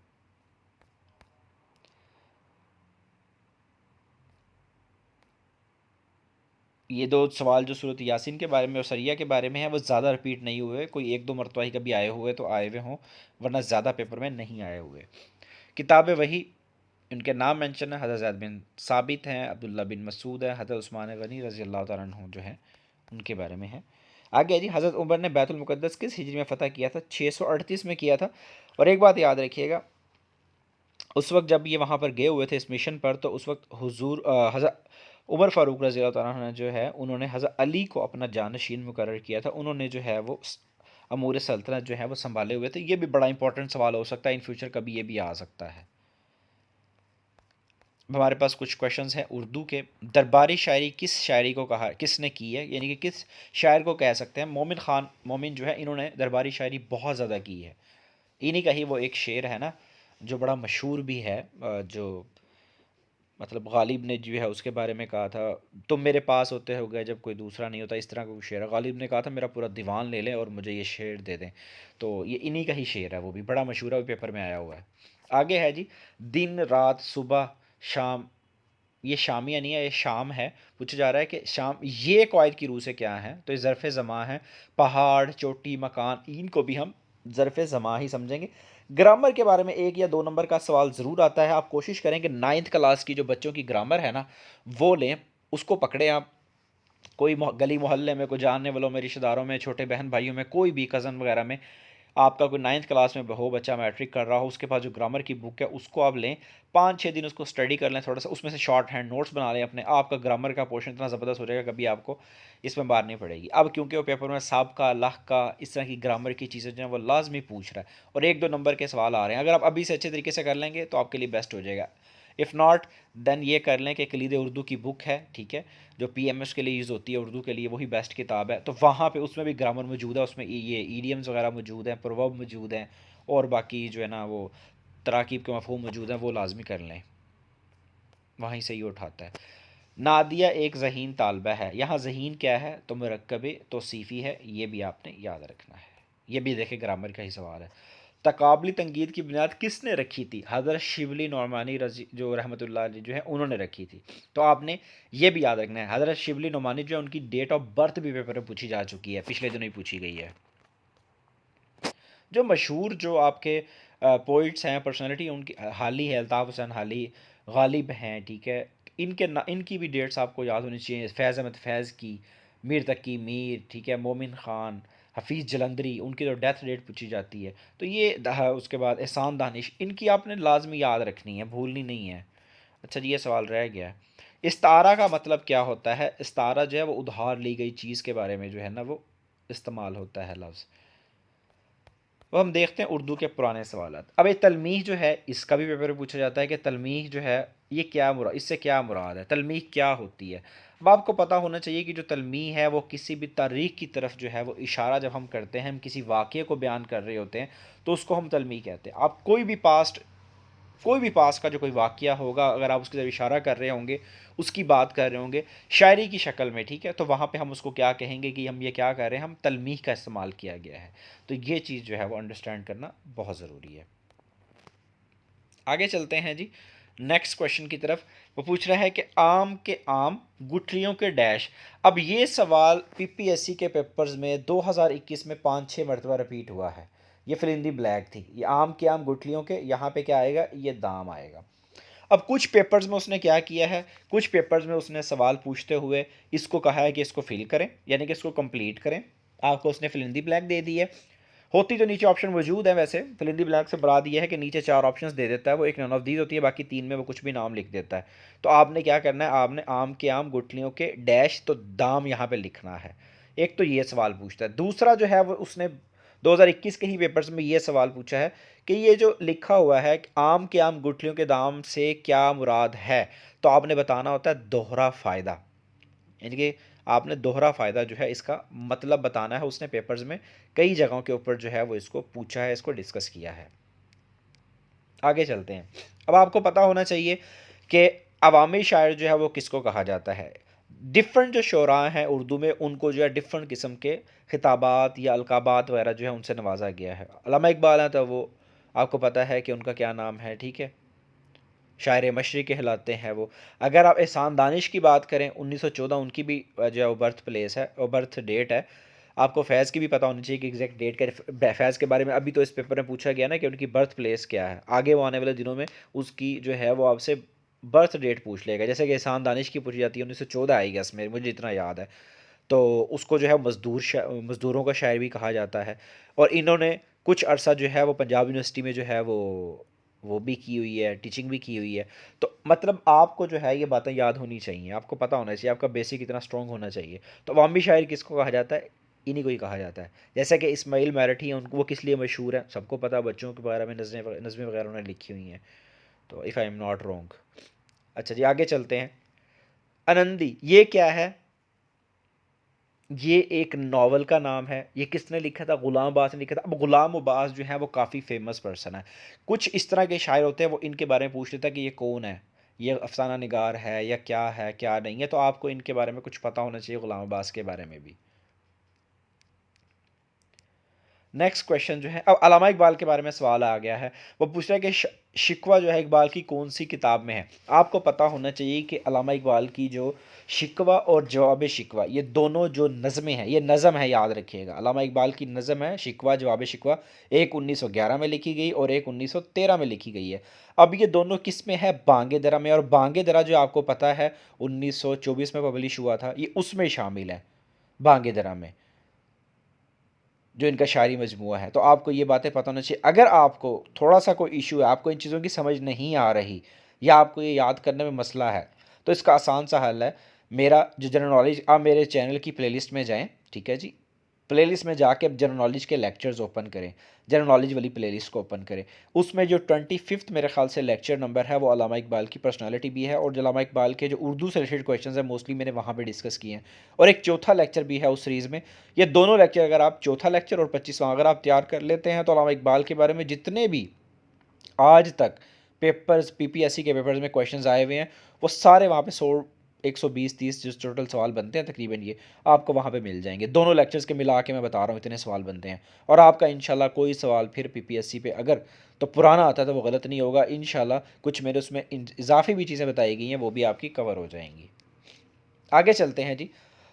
ये दो सवाल जो सूरत यासीन के बारे में और सरिया के बारे में है, वो ज़्यादा रिपीट नहीं हुए, कोई एक दो मरतबा ही कभी आए हुए तो आए हुए हों, वरना ज़्यादा पेपर में नहीं आए हुए। किताब वही, इनके नाम मेंशन है, हज़रत ज़ैद बिन साबित हैं, अब्दुल्ला बिन मसूद है, हज़रत उस्मान गनी रज़ी अल्लाह तआला अन्हु जो हैं उनके बारे में है। आगे जी, हज़रत उमर ने बैतुल मुक़द्दस किस हिजरी में फ़तह किया था, 638 में किया था। और एक बात याद रखिएगा, उस वक्त जब ये वहाँ पर गए हुए थे इस मिशन पर, तो उस वक्त हुजूर हज़रत उमर फ़ारूक रज़ी अल्लाह तआला अन्हु ने जो है उन्होंने हज़रत अली को अपना जानशीन मुकर्रर किया था। उन्होंने जो है वो अमूर सल्तनत जो है वो संभाले हुए थे। ये भी बड़ा इंपॉर्टेंट सवाल हो सकता है, इन फ्यूचर कभी ये भी आ सकता है। हमारे पास कुछ क्वेश्चंस हैं उर्दू के। दरबारी शायरी किस शायरी को कहा, किसने की है, यानी कि किस शायर को कह सकते हैं। मोमिन खान मोमिन जो है, इन्होंने दरबारी शायरी बहुत ज़्यादा की है। इन्हीं का ही वो एक शेर है ना जो बड़ा मशहूर भी है, जो मतलब गालिब ने जो है उसके बारे में कहा था, तुम मेरे पास होते हो गए जब कोई दूसरा नहीं होता, इस तरह का कोई शेर है। गालिब ने कहा था मेरा पूरा दीवान ले लें और मुझे ये शेर दे दें। तो ये इन्हीं का ही शेर है, वो भी बड़ा मशहूर है, वो पेपर में आया हुआ है। आगे है जी, दिन रात सुबह शाम, ये शामिया नहीं है, ये शाम है। पूछा जा रहा है कि शाम ये कवायद की रूह से क्या है, तो ये ज़रफ़ ज़मा है। पहाड़, चोटी, मकान, इनको भी हम ज़रफ़ ज़मा ही समझेंगे। ग्रामर के बारे में एक या दो नंबर का सवाल ज़रूर आता है। आप कोशिश करें कि 9th क्लास की जो बच्चों की ग्रामर है ना, वो लें, उसको पकड़ें आप। कोई गली मोहल्ले में, कोई जानने वालों में, रिश्तेदारों में, छोटे बहन भाइयों में, कोई भी कज़न वगैरह में आपका कोई 9th क्लास में हो, बच्चा मैट्रिक कर रहा हो, उसके पास जो ग्रामर की बुक है उसको आप लें, 5-6 दिन उसको स्टडी कर लें, थोड़ा सा उसमें से शॉर्ट हैंड नोट्स बना लें अपने। आपका ग्रामर का पोर्शन इतना ज़बरदस्त हो जाएगा, कभी आपको इसमें मार नहीं पड़ेगी। अब क्योंकि वो पेपर में साबका, लाहका, इस तरह की ग्रामर की चीज़ें जो हैं वो लाजमी पूछ रहा है और एक दो नंबर के सवाल आ रहे हैं। अगर आप अभी से अच्छे तरीके से कर लेंगे तो आपके लिए बेस्ट हो जाएगा। इफ़ नॉट देन ये कर लें कि कलीद उर्दू की बुक है, ठीक है, जो पीएमएस के लिए यूज़ होती है उर्दू के लिए, वही बेस्ट किताब है। तो वहाँ पे उसमें भी ग्रामर मौजूद है, उसमें ये ईडियम्स वगैरह मौजूद हैं, प्रवर्ब मौजूद हैं, और बाकी जो है ना वो तराकीब के मफ़हूम मौजूद हैं, वो लाजमी कर लें, वहीं से ये उठाता है। नादिया एक ज़हीन तालबा है, यहाँ ज़हीन क्या है, तो मरकब तौसीफ़ी है, ये भी आपने याद रखना है। ये भी देखें ग्रामर का ही सवाल है। तकाबली तंकीद की बुनियाद किसने रखी थी, हज़रत शिबली नौमानी रजी जो रहमतुल्लाह अलैह जो है उन्होंने रखी थी। तो आपने ये भी याद रखना है, हज़रत शिबली नौमानी जो है उनकी डेट ऑफ बर्थ भी पेपर में पूछी जा चुकी है, पिछले दिनों ही पूछी गई है। जो मशहूर जो आपके पोइट्स हैं, पर्सनैलिटी उनकी, हाली है, अल्ताफ़ हुसैन हाली, गालिब हैं, ठीक है, इनके ना इनकी भी डेट्स आपको याद होनी चाहिए। फैज़ अहमद फैज़ की, मीर तकी मीर, ठीक है, मोमिन ख़ान, हफ़ीज़ जलंधरी, उनकी तो डेथ डेट पूछी जाती है। तो ये उसके बाद एहसान दानिश, इनकी आपने लाजमी याद रखनी है, भूलनी नहीं है। अच्छा जी, ये सवाल रह गया। इस्तारा का मतलब क्या होता है। इस्तारा जो है वो उधार ली गई चीज़ के बारे में जो है ना वो इस्तेमाल होता है लफ्ज़। अब हम देखते हैं उर्दू के पुराने सवालात। अब ये तलमीह जो है इसका भी पेपर में पूछा जाता है कि तलमीह जो है ये क्या मुराद, इससे क्या मुराद है, तलमीह क्या होती है। अब आपको पता होना चाहिए कि जो तलमीह है वो किसी भी तारीख की तरफ जो है वो इशारा जब हम करते हैं, हम किसी वाक़ये को बयान कर रहे होते हैं तो उसको हम तलमीह कहते हैं। आप कोई भी पास्ट कोई भी पास का जो कोई वाक़या होगा, अगर आप उसकी तरफ इशारा कर रहे होंगे, उसकी बात कर रहे होंगे शायरी की शक्ल में, ठीक है, तो वहाँ पे हम उसको क्या कहेंगे कि हम ये क्या कर रहे हैं, हम तलमीह का इस्तेमाल किया गया है। तो ये चीज़ जो है वो अंडरस्टैंड करना बहुत ज़रूरी है। आगे चलते हैं जी नेक्स्ट क्वेश्चन की तरफ। वो पूछ रहा है कि आम के आम गुठलियों के डैश। अब ये सवाल पीपीएससी के पेपर्स में 2021 में 5-6 मरतबा रिपीट हुआ है। ये फिल इन दी ब्लैक थी, ये आम के आम गुठलियों के, यहाँ पे क्या आएगा, ये दाम आएगा। अब कुछ पेपर्स में उसने क्या किया है, कुछ पेपर्स में उसने सवाल पूछते हुए इसको कहा है कि इसको फिल करें, यानी कि इसको कंप्लीट करें। आपको उसने फिल इन दी ब्लैक दे दी है। होती तो नीचे ऑप्शन मौजूद है, वैसे फिल इन दी ब्लैंक से बड़ा दिया है कि नीचे 4 ऑप्शंस दे देता है वो, एक नन ऑफ दीज होती है, बाकी 3 में वो कुछ भी नाम लिख देता है। तो आपने क्या करना है, आपने आम के आम गुठलियों के डैश तो दाम यहाँ पे लिखना है। एक तो ये सवाल पूछता है। दूसरा जो है वो उसने 2021 के ही पेपर्स में ये सवाल पूछा है कि ये जो लिखा हुआ है कि आम के आम गुठलियों के दाम से क्या मुराद है, तो आपने बताना होता है दोहरा फ़ायदा, यानी कि आपने दोहरा फ़ायदा जो है इसका मतलब बताना है। उसने पेपर्स में कई जगहों के ऊपर जो है वो इसको पूछा है, इसको डिस्कस किया है। आगे चलते हैं। अब आपको पता होना चाहिए कि अवामी शायर जो है वो किसको कहा जाता है। डिफरेंट जो शोरा हैं उर्दू में, उनको जो है डिफरेंट किस्म के खिताबात या अलकाबात वगैरह जो है उनसे नवाजा गया है। अल्लामा इकबाल हैं तो वो आपको पता है कि उनका क्या नाम है, ठीक है, शायर मशरी कहलाते हैं वो। अगर आप एहसान दानिश की बात करें, 1914 उनकी भी जो है वो बर्थ प्लेस है और बर्थ डेट है। आपको फैज़ की भी पता होनी चाहिए कि एग्जैक्ट डेट का, फैज़ के बारे में अभी तो इस पेपर में पूछा गया ना कि उनकी बर्थ प्लेस क्या है। आगे वो आने वाले दिनों में उसकी जो है वो आपसे बर्थ डेट पूछ लेगा, जैसे कि एहसान दानिश की पूछी जाती है 1914 आएगी इसमें, मुझे इतना याद है। तो उसको जो है मज़दूरों का शायर भी कहा जाता है। और इन्होंने कुछ अरसा जो है वो पंजाब यूनिवर्सिटी में जो है वो भी की हुई है, टीचिंग भी की हुई है। तो मतलब आपको जो है ये बातें याद होनी चाहिए, आपको पता होना चाहिए, आपका बेसिक इतना स्ट्रॉन्ग होना चाहिए। तो अवामी शायर किसको कहा जाता है, इन्हीं को ही कहा जाता है। जैसे कि इस्माइल मैरठी हैं, उनको वो किस लिए मशहूर हैं, सबको पता, बच्चों के बारे में नज़में वगैरह उन्होंने लिखी हुई हैं। तो if I am not wrong. अच्छा जी आगे चलते हैं। आनंदी ये क्या है, ये एक नावल का नाम है। ये किसने लिखा था, ग़ुलाम अब्बास ने लिखा था। अब ग़ुलाम अब्बास जो है वो काफ़ी फेमस पर्सन है। कुछ इस तरह के शायर होते हैं वो इनके बारे में पूछ लेता है कि ये कौन है, ये अफसाना निगार है क्या नहीं है। तो आपको इनके बारे में कुछ पता होना चाहिए, ग़ुलाम अब्बास के बारे में भी। नेक्स्ट क्वेश्चन जो है, अब अल्लामा इकबाल के बारे में सवाल आ गया है। वो पूछ रहा है कि शिकवा जो है इकबाल की कौन सी किताब में है। आपको पता होना चाहिए कि अल्लामा इकबाल की जो शिकवा और जवाब शिकवा, ये दोनों जो नज़में हैं, ये नज़म है, याद रखिएगा। अल्लामा इकबाल की नज़म है शिकवा जवाब शिकवा, एक 1911 में लिखी गई और एक 1913 में लिखी गई है। अब ये दोनों किस में है, बांगे दरा में। और बांगे दरा जो आपको पता है 1924 में पब्लिश हुआ था, ये उसमें शामिल है, बांगे दरा में, जो इनका शायरी मजमूआ है। तो आपको ये बातें पता होना चाहिए। अगर आपको थोड़ा सा कोई इशू है, आपको इन चीज़ों की समझ नहीं आ रही या आपको ये याद करने में मसला है, तो इसका आसान सा हल है, मेरा जो जनरल नॉलेज, आप मेरे चैनल की प्लेलिस्ट में जाएं, ठीक है जी। प्लेलिस्ट में जाके जनरल नॉलेज के लेक्चर्स ओपन करें, जनरल नॉलेज वाली प्लेलिस्ट को ओपन करें। उसमें जो 25th मेरे ख्याल से लेक्चर नंबर है वो अल्लामा इकबाल की पर्सनालिटी भी है, और जो अल्लामा इकबाल के जो उर्दू से रिलेटेड क्वेश्चंस हैं मोस्टली मैंने वहाँ पे डिस्कस किए हैं। और एक चौथा लेक्चर भी है उस सीरीज़ में। ये दोनों लेक्चर, अगर आप चौथा लेक्चर और 25वां अगर आप तैयार कर लेते हैं, तो अल्लामा इकबाल के बारे में जितने भी आज तक पेपर्स, पीपीएससी के पेपर्स में क्वेश्चंस आए हुए हैं, वो सारे वहाँ पे 120-130 जो टोटल सवाल बनते हैं तकरीबन, ये आपको वहाँ पे मिल जाएंगे। दोनों लेक्चर्स के मिला के मैं बता रहा हूँ इतने सवाल बनते हैं। और आपका इंशाल्लाह कोई सवाल फिर पीपीएससी पे अगर तो पुराना आता है तो वो गलत नहीं होगा इंशाल्लाह। कुछ मेरे उसमें इजाफी भी चीज़ें बताई गई हैं, वो भी आपकी कवर हो जाएंगी। आगे चलते हैं जी।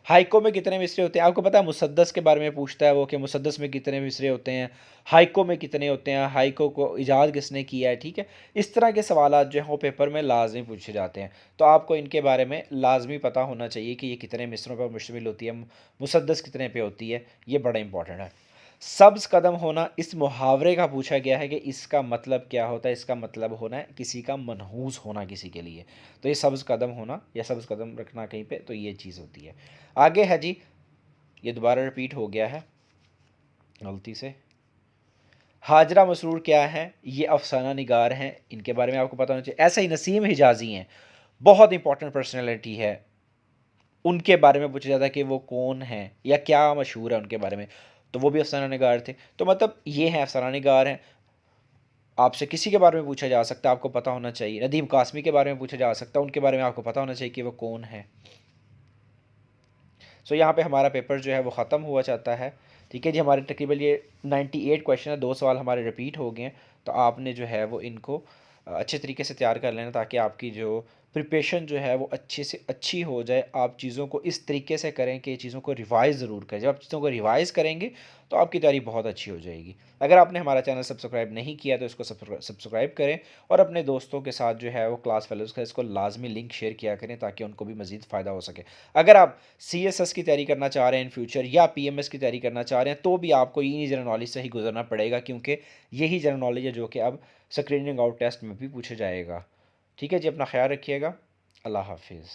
हाइको में कितने मिसरे होते हैं, आपको पता है। मुसद्दस के बारे में पूछता है वो कि मुसद्दस में कितने मिसरे होते हैं, हाइको में कितने होते हैं, हाइको को इजाद किसने किया है, ठीक है। इस तरह के सवाल जो हैं वो पेपर में लाजमी पूछे जाते हैं। तो आपको इनके बारे में लाजमी पता होना चाहिए कि ये कितने मिसरों पर मुश्तमिल होती है, मुसद्दस कितने पे होती है, ये बड़ा इंपॉर्टेंट है। सब्ज़ कदम होना, इस मुहावरे का पूछा गया है कि इसका मतलब क्या होता है। इसका मतलब होना है किसी का मनहूस होना किसी के लिए। तो ये सब्ज़ कदम होना या सब्ज़ कदम रखना कहीं पे, तो ये चीज़ होती है। आगे है जी, ये दोबारा रिपीट हो गया है गलती से। हाजरा मसरूर क्या है, ये अफसाना निगार हैं, इनके बारे में आपको पता होना चाहिए। ऐसा ही नसीम हिजाज़ी हैं, बहुत इंपॉर्टेंट पर्सनैलिटी है। उनके बारे में पूछा जाता है कि वो कौन हैं या क्या मशहूर है उनके बारे में, तो वो भी अफसाना निगार थे। तो मतलब ये हैं अफसाना निगार हैं। आपसे किसी के बारे में पूछा जा सकता है, आपको पता होना चाहिए। नदीम कासमी के बारे में पूछा जा सकता है, उनके बारे में आपको पता होना चाहिए कि वो कौन है। सो यहाँ पे हमारा पेपर जो है वो ख़त्म हुआ चाहता है। ठीक है जी, हमारे तकरीबन ये 98 क्वेश्चन है, 2 सवाल हमारे रिपीट हो गए हैं। तो आपने जो है वो इनको अच्छे तरीके से तैयार कर लेना, ताकि आपकी जो प्रिपरेशन जो है वो अच्छे से अच्छी हो जाए। आप चीज़ों को इस तरीके से करें कि चीज़ों को रिवाइज़ ज़रूर करें। जब आप चीज़ों को रिवाइज़ करेंगे तो आपकी तैयारी बहुत अच्छी हो जाएगी। अगर आपने हमारा चैनल सब्सक्राइब नहीं किया तो इसको सब्सक्राइब करें, और अपने दोस्तों के साथ जो है वो क्लास फेलोज़ का इसको लाजमी लिंक शेयर किया करें, ताकि उनको भी मज़ीद फ़ायदा हो सके। अगर आप CSS की तैयारी करना चाह रहे हैं इन फ्यूचर, या PMS की तैयारी करना चाह रहे हैं, तो भी आपको इन्हीं जनरल नॉलेज से ही गुजरना पड़ेगा, क्योंकि यही जनरल नॉलेज है जो कि अब स्क्रीनिंग आउट टेस्ट में भी पूछा जाएगा। ठीक है जी, अपना ख्याल रखिएगा। अल्लाह हाफिज़।